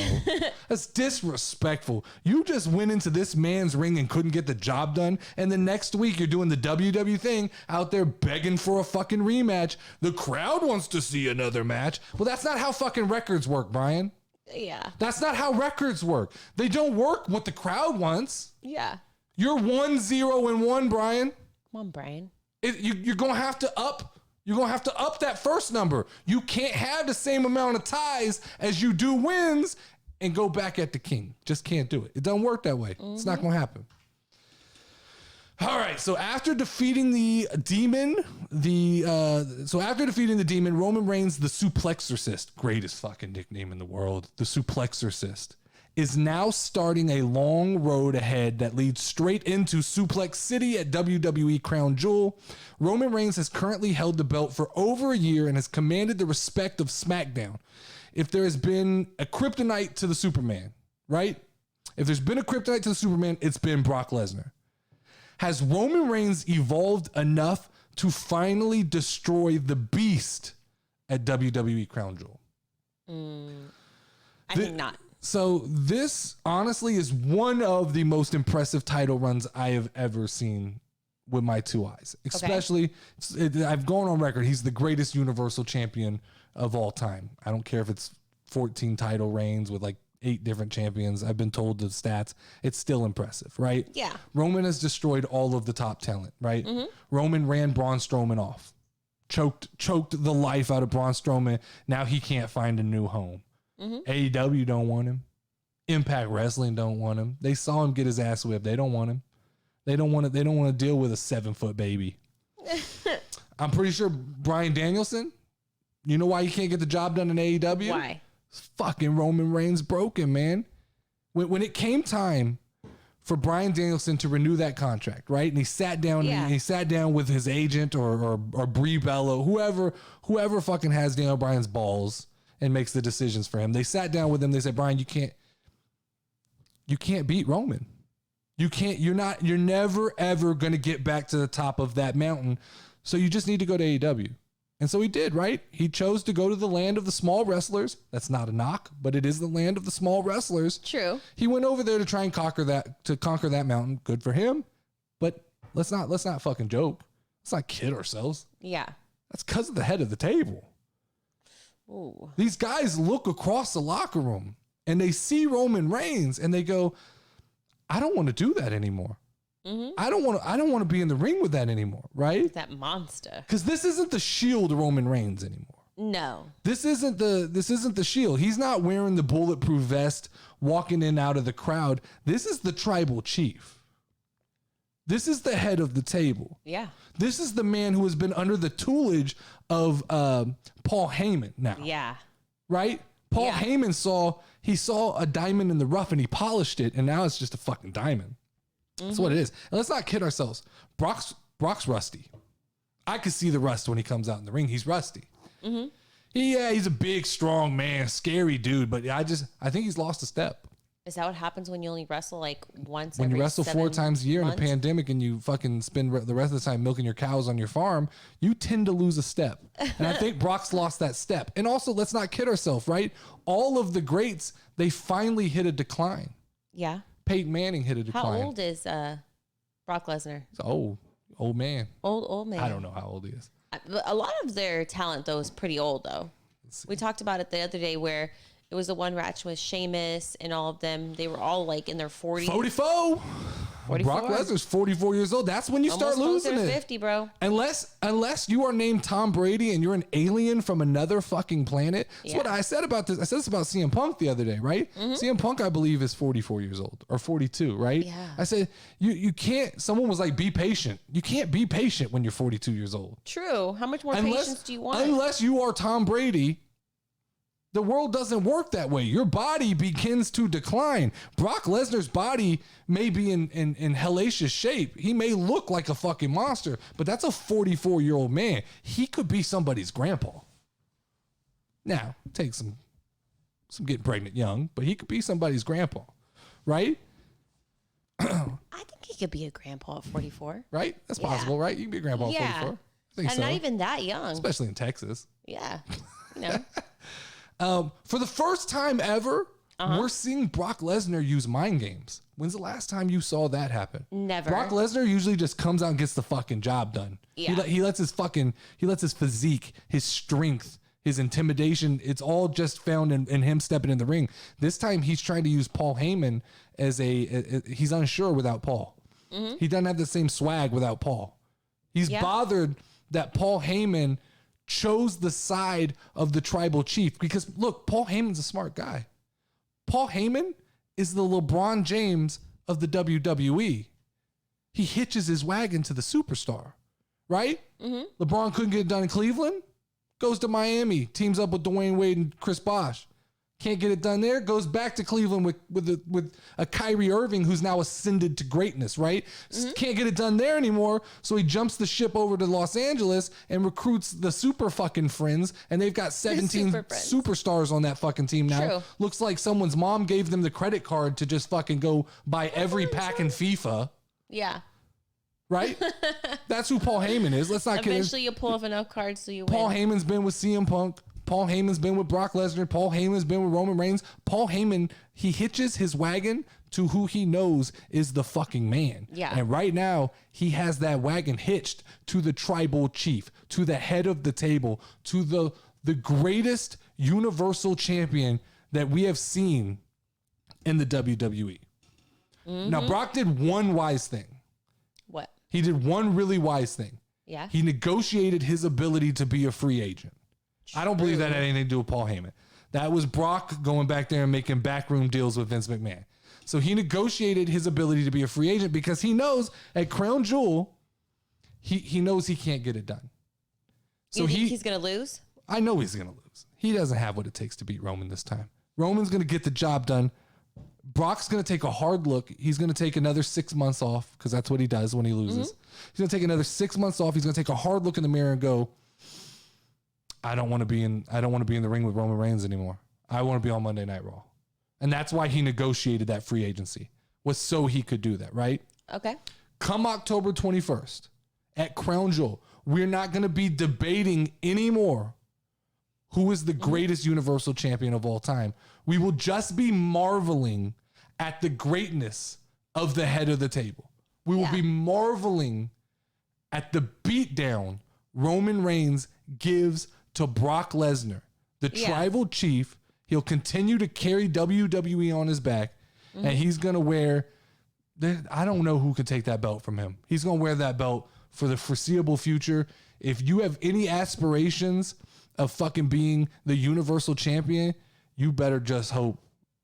That's disrespectful. You just went into this man's ring and couldn't get the job done. And the next week you're doing the WWE thing out there begging for a fucking rematch. The crowd wants to see another match. Well, that's not how fucking records work, Brian. Yeah. That's not how records work. They don't work what the crowd wants. Yeah. You're 1-0-1, Brian. Come on, Brian. You're gonna have to up. You're gonna have to up that first number. You can't have the same amount of ties as you do wins and go back at the king. Just can't do it. It doesn't work that way. It's not gonna happen. All right, so after defeating the demon, Roman Reigns, the Suplexorcist, greatest fucking nickname in the world, the Suplexorcist, is now starting a long road ahead that leads straight into Suplex City at WWE Crown Jewel. Roman Reigns has currently held the belt for over a year and has commanded the respect of SmackDown. If there has been a kryptonite to the Superman, right? If there's been a kryptonite to the Superman, it's been Brock Lesnar. Has Roman Reigns evolved enough to finally destroy the beast at WWE Crown Jewel? I think not. So this honestly is one of the most impressive title runs I have ever seen with my two eyes. Especially, I've gone on record, he's the greatest Universal Champion of all time. I don't care if it's 14 title reigns with like 8 different champions. I've been told the stats. It's still impressive, right? Yeah. Roman has destroyed all of the top talent, right? Roman ran Braun Strowman off. Choked the life out of Braun Strowman. Now he can't find a new home. AEW don't want him. Impact Wrestling don't want him. They saw him get his ass whipped. They don't want him. They don't want to deal with a 7-foot baby. I'm pretty sure Bryan Danielson, you know why he can't get the job done in AEW? Why? Fucking Roman Reigns broken, man. When it came time for Bryan Danielson to renew that contract, right? And he sat down. Yeah. He sat down with his agent or Brie Bella, whoever fucking has Daniel Bryan's balls and makes the decisions for him. They sat down with him. They said, Bryan, you can't beat Roman. You're never ever gonna get back to the top of that mountain. So you just need to go to AEW. And so he did, right? He chose to go to the land of the small wrestlers. That's not a knock, but it is the land of the small wrestlers. True. He went over there to try and conquer that mountain. Good for him. But let's not fucking joke. Let's not kid ourselves. Yeah. That's because of the head of the table. Ooh. These guys look across the locker room and they see Roman Reigns and they go, I don't want to do that anymore. Mm-hmm. I don't want to be in the ring with that anymore, right? That monster. Because this isn't the Shield Roman Reigns anymore. No. This isn't the Shield. He's not wearing the bulletproof vest, walking in and out of the crowd. This is the tribal chief. This is the head of the table. Yeah. This is the man who has been under the tutelage of Paul Heyman now. Yeah. Right? Paul Heyman saw a diamond in the rough and he polished it, and now it's just a fucking diamond. That's what it is. And let's not kid ourselves. Brock's rusty. I could see the rust when he comes out in the ring. He's rusty. Mm-hmm. He's a big, strong man, scary dude, but I think he's lost a step. Is that what happens when you only wrestle like once when every you wrestle 4 times a year months? in a pandemic and you fucking spend the rest of the time milking your cows on your farm, you tend to lose a step. And I think Brock's lost that step. And also, let's not kid ourselves, right? All of the greats, they finally hit a decline. Yeah. Peyton Manning hit a decline. How old is Brock Lesnar? He's old man. Old man. I don't know how old he is. A lot of their talent, though, is pretty old, though. We talked about it the other day where it was the one match with Sheamus and all of them. They were all like in their 40s. 44. Brock Lesnar's 44 years old. That's when you start losing it. 50, bro. Unless you are named Tom Brady and you're an alien from another fucking planet. That's what I said about this. I said this about CM Punk the other day, right? Mm-hmm. CM Punk, I believe, is 44 years old or 42, right? Yeah. I said, you can't, someone was like, be patient. You can't be patient when you're 42 years old. True. How much more patience do you want? Unless you are Tom Brady. The world doesn't work that way. Your body begins to decline. Brock Lesnar's body may be in hellacious shape. He may look like a fucking monster, but that's a 44-year-old man. He could be somebody's grandpa. Now, take some getting pregnant young, but he could be somebody's grandpa, right? I think he could be a grandpa at 44. Right? That's possible, right? You can be a grandpa at 44. I think and so. not even that young. Especially in Texas. Yeah. You know. For the first time ever, we're seeing Brock Lesnar use mind games. When's the last time you saw that happen? Never. Brock Lesnar usually just comes out and gets the fucking job done. Yeah. He lets his physique, his strength, his intimidation, it's all just found in him stepping in the ring. This time he's trying to use Paul Heyman as he's unsure without Paul. Mm-hmm. He doesn't have the same swag without Paul. He's bothered that Paul Heyman chose the side of the tribal chief because look, Paul Heyman's a smart guy. Paul Heyman is the LeBron James of the WWE. He hitches his wagon to the superstar, right? Mm-hmm. LeBron couldn't get it done in Cleveland, goes to Miami, teams up with Dwayne Wade and Chris Bosh. Can't get it done there, goes back to Cleveland with a Kyrie Irving who's now ascended to greatness, right? Mm-hmm. Can't get it done there anymore, so he jumps the ship over to Los Angeles and recruits the super fucking friends, and they've got 17 superstars on that fucking team now. True. Looks like someone's mom gave them the credit card to just fucking go buy every pack in FIFA. Yeah. Right? That's who Paul Heyman is. Let's not kid. Eventually you'll pull off enough cards so you win. Paul Heyman's been with CM Punk. Paul Heyman's been with Brock Lesnar. Paul Heyman's been with Roman Reigns. Paul Heyman, he hitches his wagon to who he knows is the fucking man. Yeah. And right now, he has that wagon hitched to the tribal chief, to the head of the table, to the greatest universal champion that we have seen in the WWE. Mm-hmm. Now, Brock did one wise thing. What? He did one really wise thing. Yeah. He negotiated his ability to be a free agent. I don't believe that had anything to do with Paul Heyman. That was Brock going back there and making backroom deals with Vince McMahon. So he negotiated his ability to be a free agent because he knows at Crown Jewel, he knows he can't get it done. So you think he's going to lose? I know he's going to lose. He doesn't have what it takes to beat Roman this time. Roman's going to get the job done Brock's going to take a hard look. He's going to take another 6 months off because that's what he does when he loses. He's going to take another 6 months off. He's going to take a hard look in the mirror and go, I don't want to be in the ring with Roman Reigns anymore. I want to be on Monday Night Raw. And that's why he negotiated that free agency, was so he could do that, right? Okay. Come October 21st at Crown Jewel, we're not going to be debating anymore who is the greatest Universal Champion of all time. We will just be marveling at the greatness of the head of the table. We will be marveling at the beatdown Roman Reigns gives to Brock Lesnar, the tribal chief. He'll continue to carry WWE on his back, and he's going to wear, I don't know who could take that belt from him. He's going to wear that belt for the foreseeable future. If you have any aspirations of fucking being the Universal Champion, you better just hope.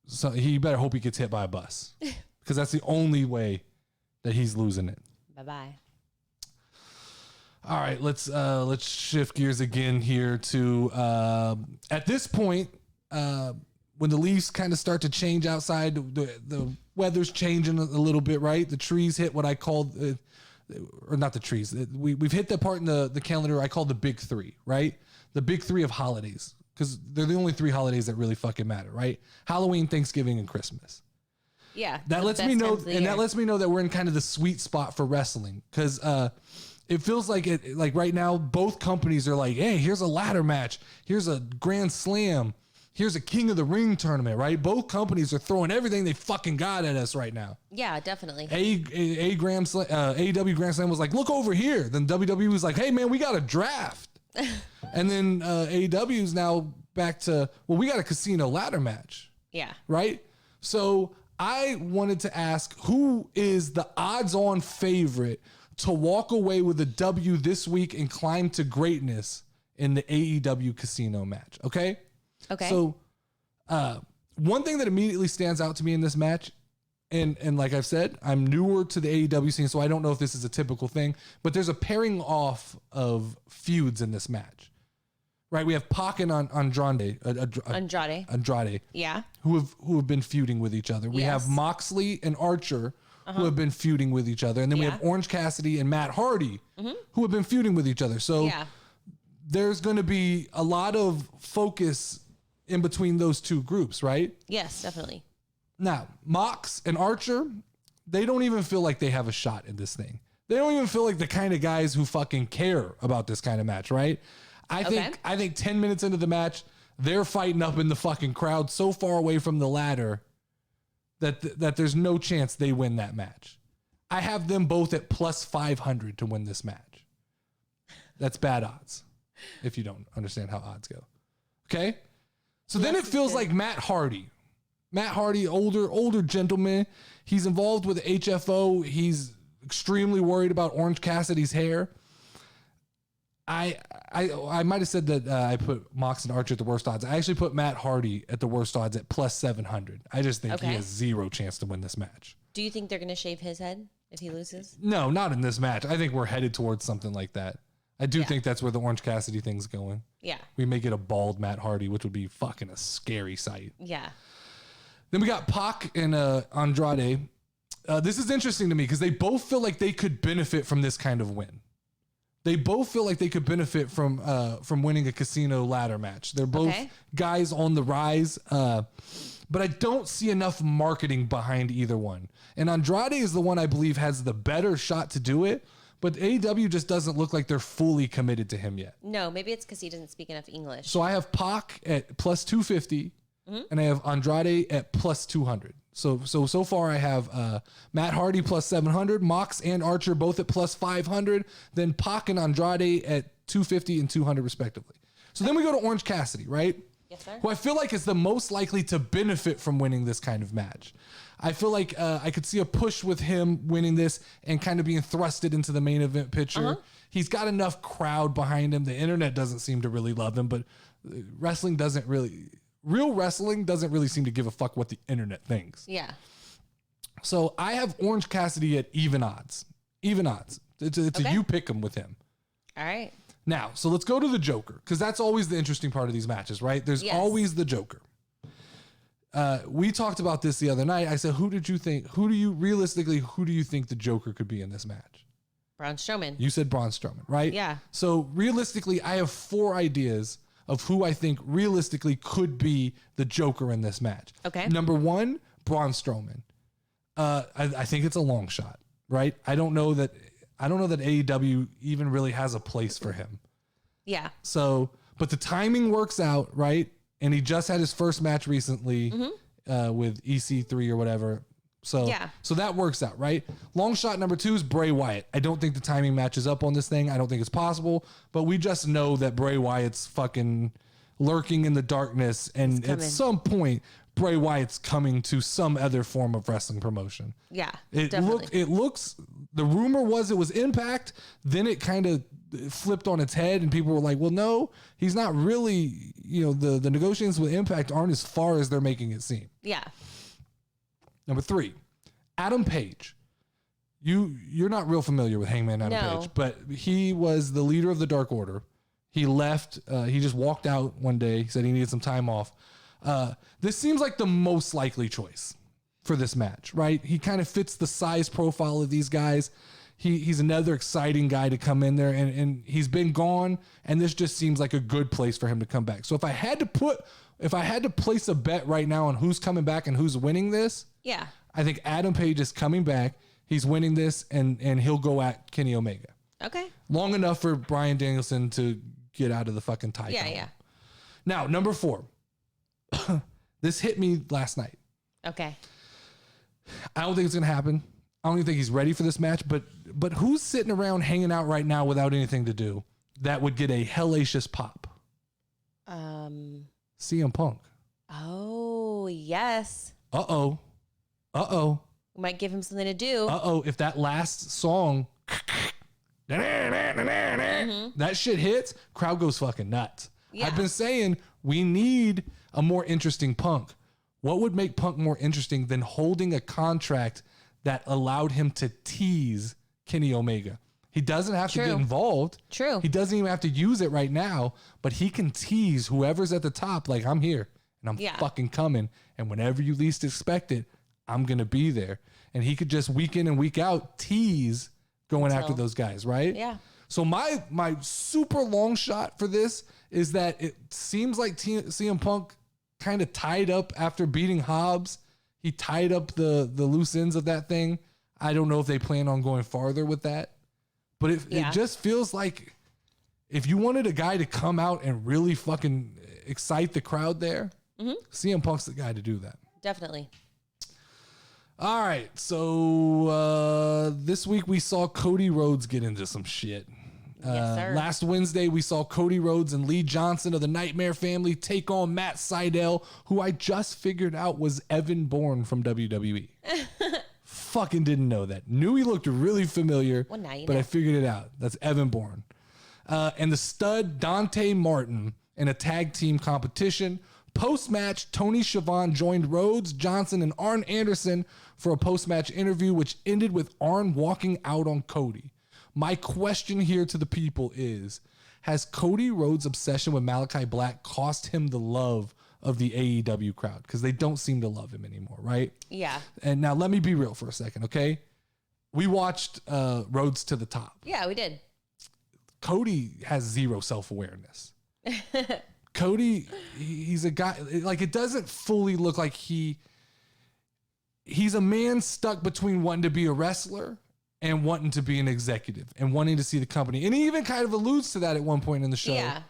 So he better hope he gets hit by a bus, because that's the only way that he's losing it. Bye-bye. All right, let's shift gears again here to at this point, when the leaves kind of start to change outside, the weather's changing a little bit, right? The trees hit what I call, or not the trees. We've hit that part in the calendar I call the big three, right? The big three of holidays, because they're the only three holidays that really fucking matter, right? Halloween, Thanksgiving, and Christmas. Yeah. That lets me know, and that lets me know that we're in kind of the sweet spot for wrestling, because it feels like like right now, both companies are like, hey, here's a ladder match. Here's a Grand Slam. Here's a King of the Ring tournament, right? Both companies are throwing everything they fucking got at us right now. Yeah, definitely. AEW Grand Slam was like, look over here. Then WWE was like, hey, man, we got a draft. And then AEW's now back to, well, we got a casino ladder match. Yeah. Right? So I wanted to ask, who is the odds-on favorite to walk away with a W this week and climb to greatness in the AEW casino match? Okay? Okay. So one thing that immediately stands out to me in this match, and like I've said, I'm newer to the AEW scene, so I don't know if this is a typical thing, but there's a pairing off of feuds in this match. Right? We have Pac and Andrade. Yeah. Who have been feuding with each other. We have Moxley and Archer who have been feuding with each other. And then we have Orange Cassidy and Matt Hardy who have been feuding with each other. So there's going to be a lot of focus in between those two groups, right? Yes, definitely. Now, Mox and Archer, they don't even feel like they have a shot in this thing. They don't even feel like the kind of guys who fucking care about this kind of match, right? I think 10 minutes into the match, they're fighting up in the fucking crowd so far away from the ladder that there's no chance they win that match. I have them both at plus 500 to win this match. That's bad odds, if you don't understand how odds go. Okay? So then it feels like Matt Hardy, older gentleman. He's involved with HFO. He's extremely worried about Orange Cassidy's hair. I might have said that I put Mox and Archer at the worst odds. I actually put Matt Hardy at the worst odds at plus 700. I just think he has zero chance to win this match. Do you think they're going to shave his head if he loses? No, not in this match. I think we're headed towards something like that. I do think that's where the Orange Cassidy thing's going. Yeah. We may get a bald Matt Hardy, which would be fucking a scary sight. Yeah. Then we got Pac and Andrade. This is interesting to me because they both feel like they could benefit from this kind of win. They both feel like they could benefit from winning a casino ladder match. They're both guys on the rise, but I don't see enough marketing behind either one. And Andrade is the one I believe has the better shot to do it, but AEW just doesn't look like they're fully committed to him yet. No, maybe it's because he doesn't speak enough English. So I have Pac at plus 250, and I have Andrade at plus 200. So far I have Matt Hardy plus 700, Mox and Archer both at plus 500, then Pac and Andrade at 250 and 200 respectively. So then we go to Orange Cassidy, right? Yes, sir. Who I feel like is the most likely to benefit from winning this kind of match. I feel like I could see a push with him winning this and kind of being thrusted into the main event picture. He's got enough crowd behind him. The internet doesn't seem to really love him, but real wrestling doesn't really seem to give a fuck what the internet thinks. Yeah. So I have Orange Cassidy at even odds. Even odds. It's a you pick 'em with him. All right. Now, so let's go to the Joker, because that's always the interesting part of these matches, right? There's always the Joker. We talked about this the other night. I said, who do you think the Joker could be in this match? Braun Strowman. You said Braun Strowman, right? Yeah. So realistically, I have 4 ideas of who I think realistically could be the Joker in this match. Okay. Number 1, Braun Strowman. I think it's a long shot, right? I don't know that AEW even really has a place for him. Yeah. So, but the timing works out, right? And he just had his first match recently with EC3 or whatever. So, so that works out, right? Long shot number 2 is Bray Wyatt. I don't think the timing matches up on this thing. I don't think it's possible, but we just know that Bray Wyatt's fucking lurking in the darkness. And at some point, Bray Wyatt's coming to some other form of wrestling promotion. Yeah, definitely. It looks, the rumor was it was Impact. Then it kind of flipped on its head and people were like, well, no, he's not really, the negotiations with Impact aren't as far as they're making it seem. Yeah. Number 3, Adam Page. You're not real familiar with Hangman Adam Page, but he was the leader of the Dark Order. He left. He just walked out one day. He said he needed some time off. This seems like the most likely choice for this match, right? He kind of fits the size profile of these guys. He's another exciting guy to come in there, and he's been gone, and this just seems like a good place for him to come back. So if I had to place a bet right now on who's coming back and who's winning this, I think Adam Page is coming back. He's winning this, and he'll go at Kenny Omega. Okay. Long enough for Bryan Danielson to get out of the fucking tie. Yeah. Now, number 4. This hit me last night. Okay. I don't think it's gonna happen. I don't even think he's ready for this match. But who's sitting around hanging out right now without anything to do that would get a hellacious pop? CM Punk. Oh yes. Uh-oh. We might give him something to do. If that last song that shit hits, crowd goes fucking nuts. I've been saying we need a more interesting Punk. What would make Punk more interesting than holding a contract that allowed him to tease Kenny Omega? He doesn't have to get involved. True. He doesn't even have to use it right now, but he can tease whoever's at the top, like, I'm here and I'm fucking coming. And whenever you least expect it, I'm going to be there. And he could just week in and week out tease going after those guys, right? Yeah. So my super long shot for this is that it seems like CM Punk kind of tied up after beating Hobbs. He tied up the loose ends of that thing. I don't know if they plan on going farther with that. But it just feels like if you wanted a guy to come out and really fucking excite the crowd there, CM Punk's the guy to do that. Definitely. All right. So this week we saw Cody Rhodes get into some shit. Yes, sir. Last Wednesday, we saw Cody Rhodes and Lee Johnson of the Nightmare Family take on Matt Sydal, who I just figured out was Evan Bourne from WWE. Fucking didn't know that. Knew he looked really familiar, Well, now you but know. I figured it out. That's Evan Bourne. And the stud Dante Martin in a tag team competition. Post-match, Tony Schiavone joined Rhodes, Johnson, and Arn Anderson for a post-match interview, which ended with Arn walking out on Cody. My question here to the people is, has Cody Rhodes' obsession with Malachi Black cost him the love of the AEW crowd? Because they don't seem to love him anymore, right? Yeah. And now let me be real for a second, okay? We watched Rhodes to the Top. Yeah, we did. Cody has zero self-awareness. Cody, he's a guy, like, it doesn't fully look like he's a man stuck between wanting to be a wrestler and wanting to be an executive and wanting to see the company. And he even kind of alludes to that at one point in the show. Yeah.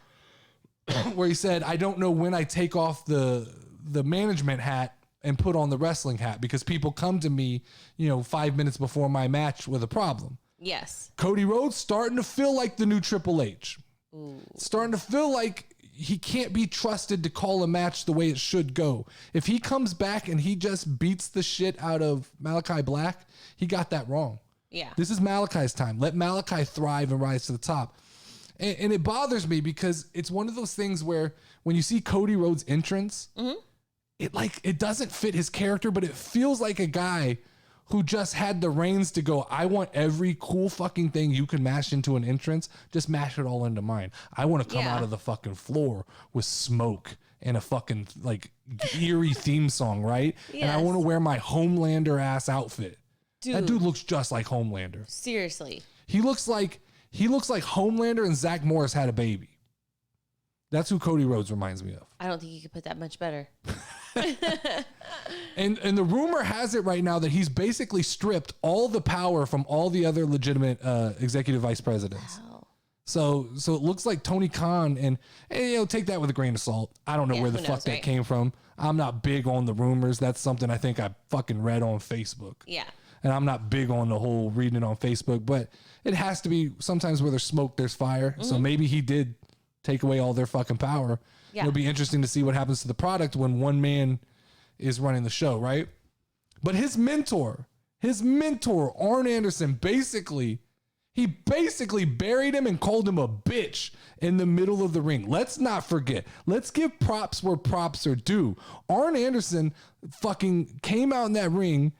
Where he said, I don't know when I take off the management hat and put on the wrestling hat, because people come to me, 5 minutes before my match with a problem. Yes. Cody Rhodes starting to feel like the new Triple H. Ooh. Starting to feel like he can't be trusted to call a match the way it should go. If he comes back and he just beats the shit out of Malachi Black, he got that wrong. Yeah. This is Malachi's time. Let Malachi thrive and rise to the top. And it bothers me because it's one of those things where when you see Cody Rhodes' entrance, it doesn't fit his character, but it feels like a guy who just had the reins to go, I want every cool fucking thing you can mash into an entrance, just mash it all into mine. I want to come out of the fucking floor with smoke and a fucking like eerie theme song, right? Yes. And I want to wear my Homelander ass outfit. Dude. That dude looks just like Homelander. Seriously. He looks like Homelander and Zach Morris had a baby. That's who Cody Rhodes reminds me of. I don't think you could put that much better. And the rumor has it right now that he's basically stripped all the power from all the other legitimate executive vice presidents. Wow. So it looks like Tony Khan and take that with a grain of salt. I don't know where the fuck that came from. I'm not big on the rumors. That's something I think I fucking read on Facebook. Yeah. And I'm not big on the whole reading it on Facebook, but it has to be sometimes where there's smoke, there's fire. Mm-hmm. So maybe he did take away all their fucking power. Yeah. It'll be interesting to see what happens to the product when one man is running the show, right? But his mentor, Arn Anderson, basically buried him and called him a bitch in the middle of the ring. Let's not forget. Let's give props where props are due. Arn Anderson fucking came out in that ring,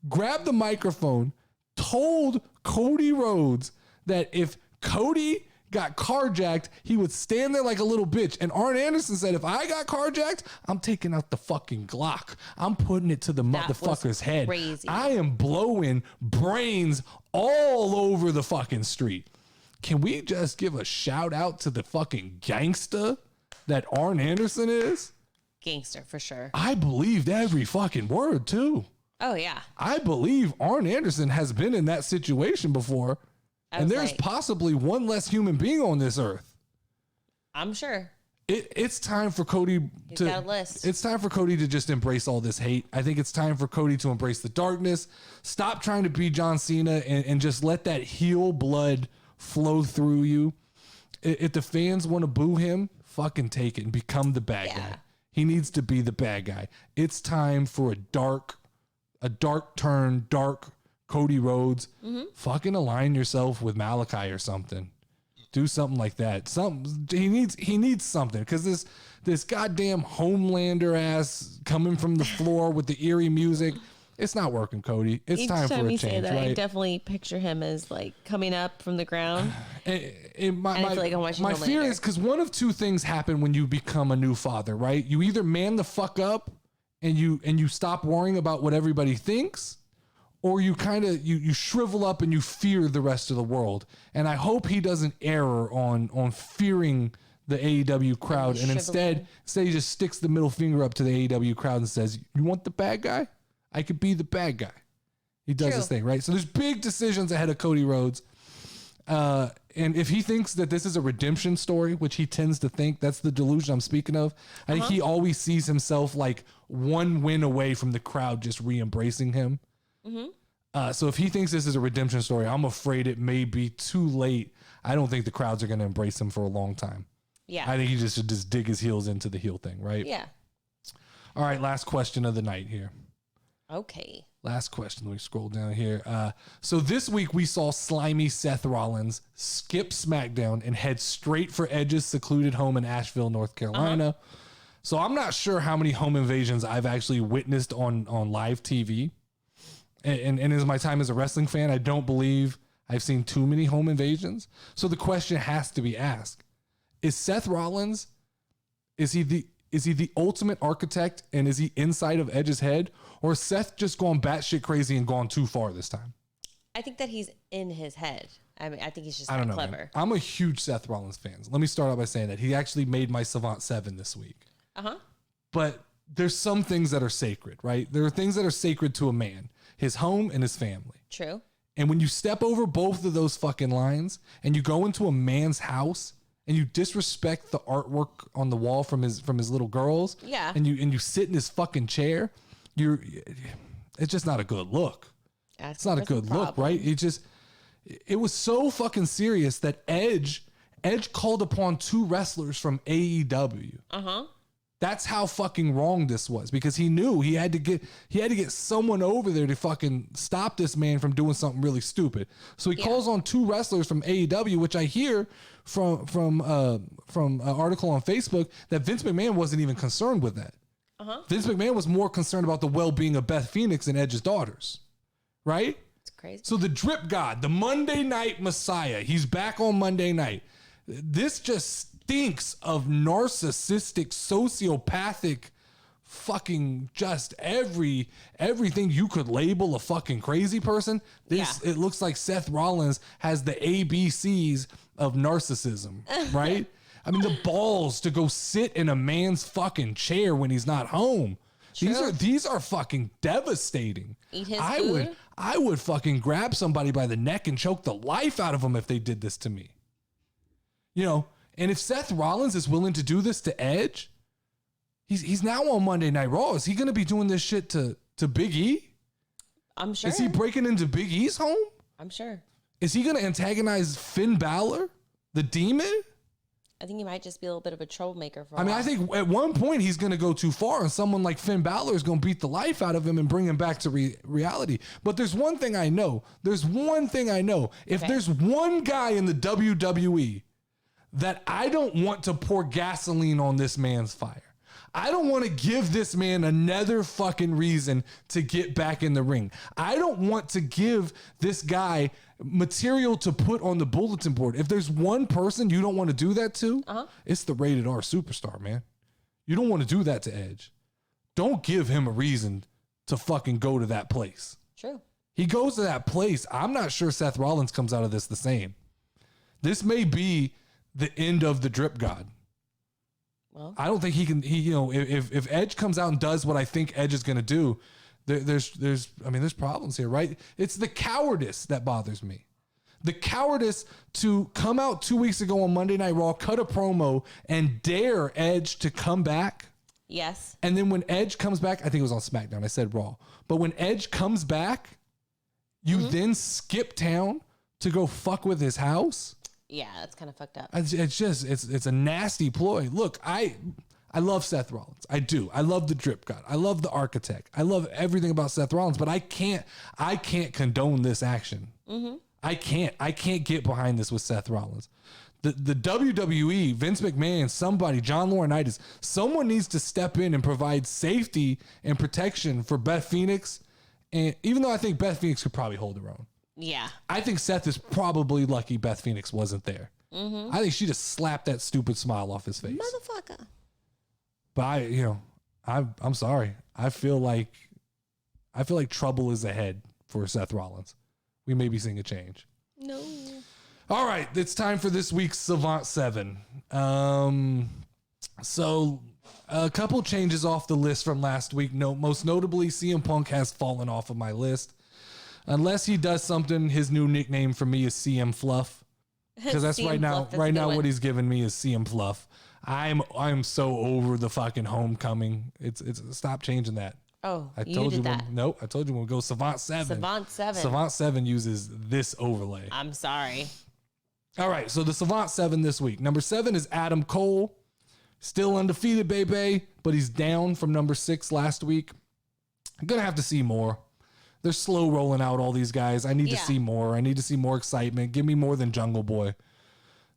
grabbed the microphone, told Cody Rhodes that if Cody got carjacked, he would stand there like a little bitch. And Arn Anderson said, if I got carjacked, I'm taking out the fucking Glock. I'm putting it to the motherfucker's head. Crazy. I am blowing brains all over the fucking street. Can we just give a shout out to the fucking gangsta that Arn Anderson is? Gangster, for sure. I believed every fucking word, too. Oh, yeah. I believe Arn Anderson has been in that situation before. And there's possibly one less human being on this earth. I'm sure. It's time for Cody to. Got a list. It's time for Cody to just embrace all this hate. I think it's time for Cody to embrace the darkness. Stop trying to be John Cena and just let that heel blood flow through you. If the fans want to boo him, fucking take it and become the bad guy. He needs to be the bad guy. It's time for a dark turn, dark Cody Rhodes. Mm-hmm. Fucking align yourself with Malachi or something. Do something like that. He needs something, because this goddamn Homelander ass coming from the floor with the eerie music, it's not working, Cody. It's time for a change. Each time you say that, right? I definitely picture him as like coming up from the ground. My fear is because one of two things happen when you become a new father, right? You either man the fuck up and you stop worrying about what everybody thinks, or you kind of you shrivel up and you fear the rest of the world. And I hope he doesn't err on fearing the AEW crowd, and instead he just sticks the middle finger up to the AEW crowd and says, "You want the bad guy? I could be the bad guy." He does this thing, right? So there's big decisions ahead of Cody Rhodes. And if he thinks that this is a redemption story, which he tends to think, that's the delusion I'm speaking of. I think he always sees himself like one win away from the crowd just re-embracing him. Mm-hmm. So if he thinks this is a redemption story, I'm afraid it may be too late. I don't think the crowds are going to embrace him for a long time. Yeah. I think he should just dig his heels into the heel thing, right? Yeah. All right, last question of the night here. Okay. Last question. Let me scroll down here. So this week we saw slimy Seth Rollins skip SmackDown and head straight for Edge's secluded home in Asheville, North Carolina. So I'm not sure how many home invasions I've actually witnessed on live TV. And as my time as a wrestling fan, I don't believe I've seen too many home invasions. So the question has to be asked: is Seth Rollins, is he the ultimate architect, and is he inside of Edge's head, or is Seth just gone batshit crazy and gone too far this time? I think that he's in his head. I mean, I think he's just clever. Man. I'm a huge Seth Rollins fan. Let me start out by saying that he actually made my Savant 7 this week. But there's some things that are sacred, right? There are things that are sacred to a man: his home and his family. True. And when you step over both of those fucking lines and you go into a man's house and you disrespect the artwork on the wall from his little girls, and you sit in his fucking chair, it's just not a good look. It's not a good look, right? It was so fucking serious that Edge called upon two wrestlers from AEW. That's how fucking wrong this was, because he knew he had to get someone over there to fucking stop this man from doing something really stupid. So he calls on two wrestlers from AEW, which I hear from an article on Facebook that Vince McMahon wasn't even concerned with that. Vince McMahon was more concerned about the well-being of Beth Phoenix and Edge's daughters, right? It's crazy. So the Drip God, the Monday Night Messiah, he's back on Monday night. This just stinks of narcissistic, sociopathic, fucking just everything you could label a fucking crazy person. It looks like Seth Rollins has the ABCs of narcissism, right? I mean, the balls to go sit in a man's fucking chair when he's not home. True. These are fucking devastating. Eat his food? I would fucking grab somebody by the neck and choke the life out of them if they did this to me. You know, and if Seth Rollins is willing to do this to Edge, he's now on Monday Night Raw. Is he going to be doing this shit to Big E? I'm sure. Is he breaking into Big E's home? I'm sure. Is he going to antagonize Finn Balor, the Demon? I think he might just be a little bit of a troublemaker for a I mean, while. I think at one point he's going to go too far, and someone like Finn Balor is going to beat the life out of him and bring him back to reality. But there's one thing I know. If there's one guy in the WWE that I don't want to pour gasoline on this man's fire, I don't want to give this man another fucking reason to get back in the ring. I don't want to give this guy material to put on the bulletin board. If there's one person you don't want to do that to, it's the rated R superstar, man. You don't want to do that to Edge. Don't give him a reason to fucking go to that place. True. He goes to that place. I'm not sure Seth Rollins comes out of this the same. This may be the end of the drip god. Well, I don't think he can. If Edge comes out and does what I think Edge is going to do, there's problems here, right? It's the cowardice that bothers me. The cowardice to come out 2 weeks ago on Monday Night Raw, cut a promo, and dare Edge to come back. Yes. And then when Edge comes back, I think it was on Smackdown. I said Raw, but when Edge comes back, you then skip town to go fuck with his house. Yeah, that's kind of fucked up. It's a nasty ploy. Look, I love Seth Rollins. I do. I love the drip god. I love the architect. I love everything about Seth Rollins, but I can't condone this action. Mm-hmm. I can't get behind this with Seth Rollins. The WWE, Vince McMahon, somebody, John Laurinaitis, someone needs to step in and provide safety and protection for Beth Phoenix. And even though I think Beth Phoenix could probably hold her own. Yeah. I think Seth is probably lucky Beth Phoenix wasn't there. Mm-hmm. I think she just slapped that stupid smile off his face. Motherfucker. But I'm sorry. I feel like trouble is ahead for Seth Rollins. We may be seeing a change. No. All right, it's time for this week's Savant 7. So a couple changes off the list from last week. No, most notably, CM Punk has fallen off of my list. Unless he does something, his new nickname for me is CM Fluff. Because that's right now what he's giving me is CM Fluff. I'm so over the fucking homecoming. It's stop changing that. Oh, I told you that. Nope, I told you we'll go Savant 7. Savant 7. Savant 7 uses this overlay. I'm sorry. All right, so the Savant 7 this week. Number 7 is Adam Cole. Still undefeated, baby, but he's down from number 6 last week. I'm going to have to see more. They're slow rolling out all these guys. I need to see more. I need to see more excitement. Give me more than Jungle Boy.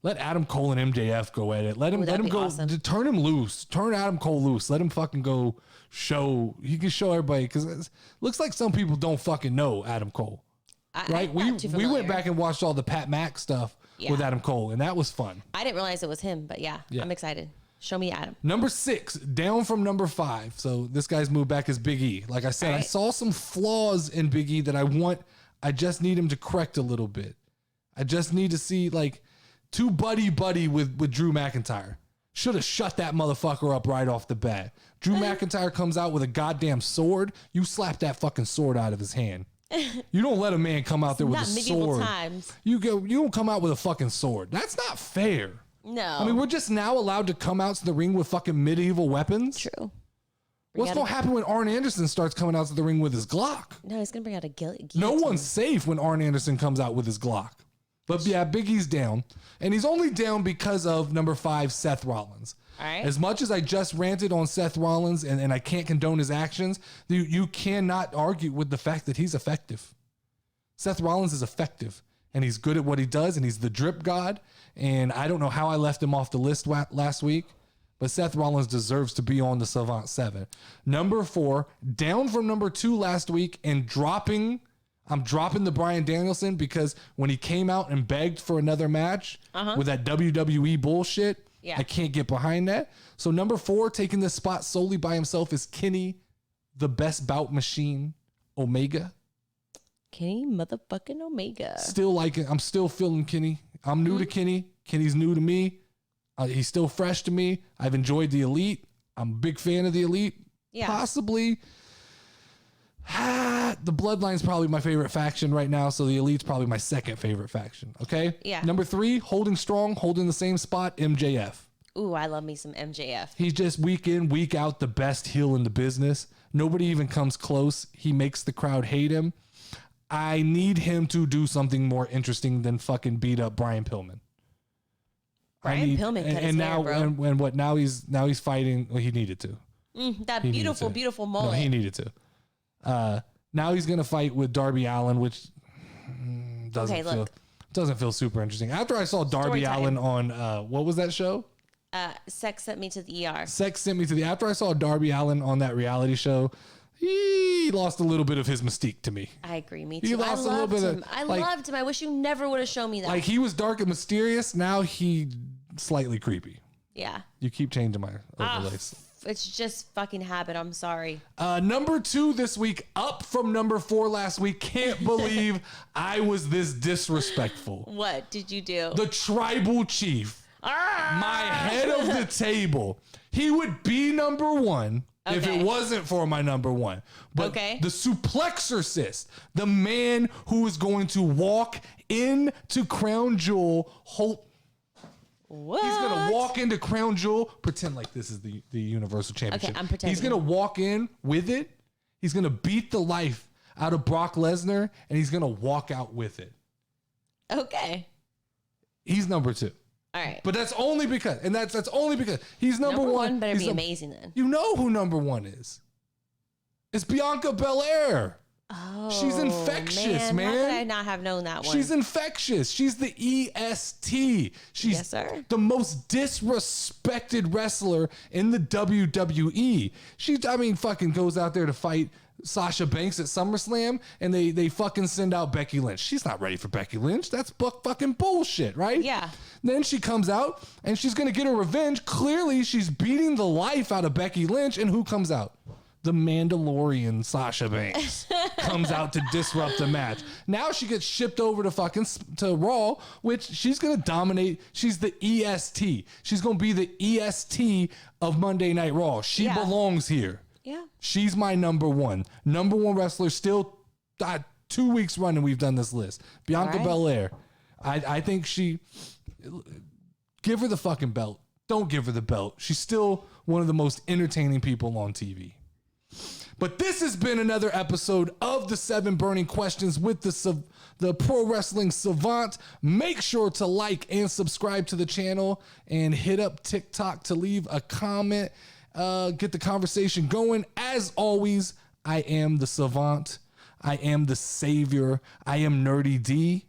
Let Adam Cole and MJF go at it. Let him go. Awesome. Turn him loose. Turn Adam Cole loose. Let him fucking go show. He can show everybody because it looks like some people don't fucking know Adam Cole. Right? We went back and watched all the Pat Mack stuff with Adam Cole, and that was fun. I didn't realize it was him, but yeah. I'm excited. Show me Adam. Number 6, down from number 5. So this guy's moved back as Big E. Like I said, I saw some flaws in Big E that I just need him to correct a little bit. I just need to see like too buddy with Drew McIntyre. Should have shut that motherfucker up right off the bat. Drew McIntyre comes out with a goddamn sword. You slap that fucking sword out of his hand. You don't let a man come out there with a sword. Times. You don't come out with a fucking sword. That's not fair. No. I mean, we're just now allowed to come out to the ring with fucking medieval weapons. True. What's going to happen when Arn Anderson starts coming out to the ring with his Glock? No, he's going to bring out a guillotine. No one's safe when Arn Anderson comes out with his Glock. But yeah, Big E's down. And he's only down because of number 5, Seth Rollins. All right. As much as I just ranted on Seth Rollins and I can't condone his actions, you cannot argue with the fact that he's effective. Seth Rollins is effective. And he's good at what he does, and he's the drip god. And I don't know how I left him off the list last week, but Seth Rollins deserves to be on the Savant 7. Number 4, down from number 2 last week, and I'm dropping the Bryan Danielson because when he came out and begged for another match with that WWE bullshit, Yeah. I can't get behind that. So number 4, taking this spot solely by himself is Kenny, the best bout machine, Omega. Kenny motherfucking Omega. Still like it. I'm still feeling Kenny. I'm new to Kenny. Kenny's new to me. He's still fresh to me. I've enjoyed the Elite. I'm a big fan of the Elite. Yeah. Possibly. The Bloodline's probably my favorite faction right now, so the Elite's probably my second favorite faction. Okay? Yeah. Number 3, holding strong, holding the same spot, MJF. Ooh, I love me some MJF. He's just week in, week out, the best heel in the business. Nobody even comes close. He makes the crowd hate him. I need him to do something more interesting than fucking beat up Brian Pillman. Brian Pillman cut his now, hair, bro. and what? Now he's fighting. Well, he needed to. That He beautiful, needed to. beautiful No, mullet. he needed to. Now he's gonna fight with Darby Allin, which doesn't feel super interesting. After I saw Darby Story time. Allin on what was that show? Sex sent me to the ER. Sex sent me to the. After I saw Darby Allin on that reality show, he lost a little bit of his mystique to me. I agree. Me too. He lost a little bit of. I like, loved him. I wish you never would have shown me that. Like he was dark and mysterious. Now he slightly creepy. Yeah. You keep changing my overlays. It's just fucking habit. I'm sorry. Number 2 this week, up from number 4 last week. Can't believe I was this disrespectful. What did you do? The tribal chief, my head of the table. He would be number 1 if Okay. it wasn't for my number 1. But Okay. the suplexorcist, the man who is going to walk into Crown Jewel, What? he's going to walk into Crown Jewel, pretend like this is the Universal Championship. Okay, I'm pretending. He's going to walk in with it. He's going to beat the life out of Brock Lesnar, and he's going to walk out with it. Okay. He's number 2. All right. But that's only because, and that's only because he's number one. better He's be amazing then. You know who number 1 is. It's Bianca Belair. Oh, She's infectious, man. How could I not have known that one? She's infectious. She's the EST. She's Yes, sir. the most disrespected wrestler in the WWE. Fucking goes out there to fight Sasha Banks at SummerSlam, and they fucking send out Becky Lynch. She's not ready for Becky Lynch. That's fucking bullshit, right? Yeah. Then she comes out, and she's going to get her revenge. Clearly, she's beating the life out of Becky Lynch, and who comes out? The Mandalorian Sasha Banks comes out to disrupt the match. Now she gets shipped over to Raw, which she's going to dominate. She's the EST. She's going to be the EST of Monday Night Raw. She belongs here. Yeah. She's my number 1. Number 1 wrestler still 2 weeks running we've done this list. Bianca All right. Belair. I think give her the fucking belt. Don't give her the belt. She's still one of the most entertaining people on TV. But this has been another episode of the 7 Burning Questions with the Pro Wrestling Savant. Make sure to like and subscribe to the channel and hit up TikTok to leave a comment. Get the conversation going. As always, I am the Savant. I am the Savior. I am Nerdy D.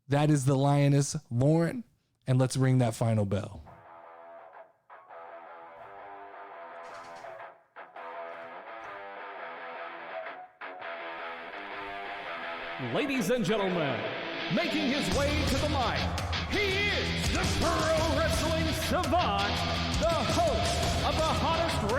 That is the Lioness Lauren. And let's ring that final bell. Ladies and gentlemen, making his way to the mic, he is the Pro Wrestling Savant, the host of the hottest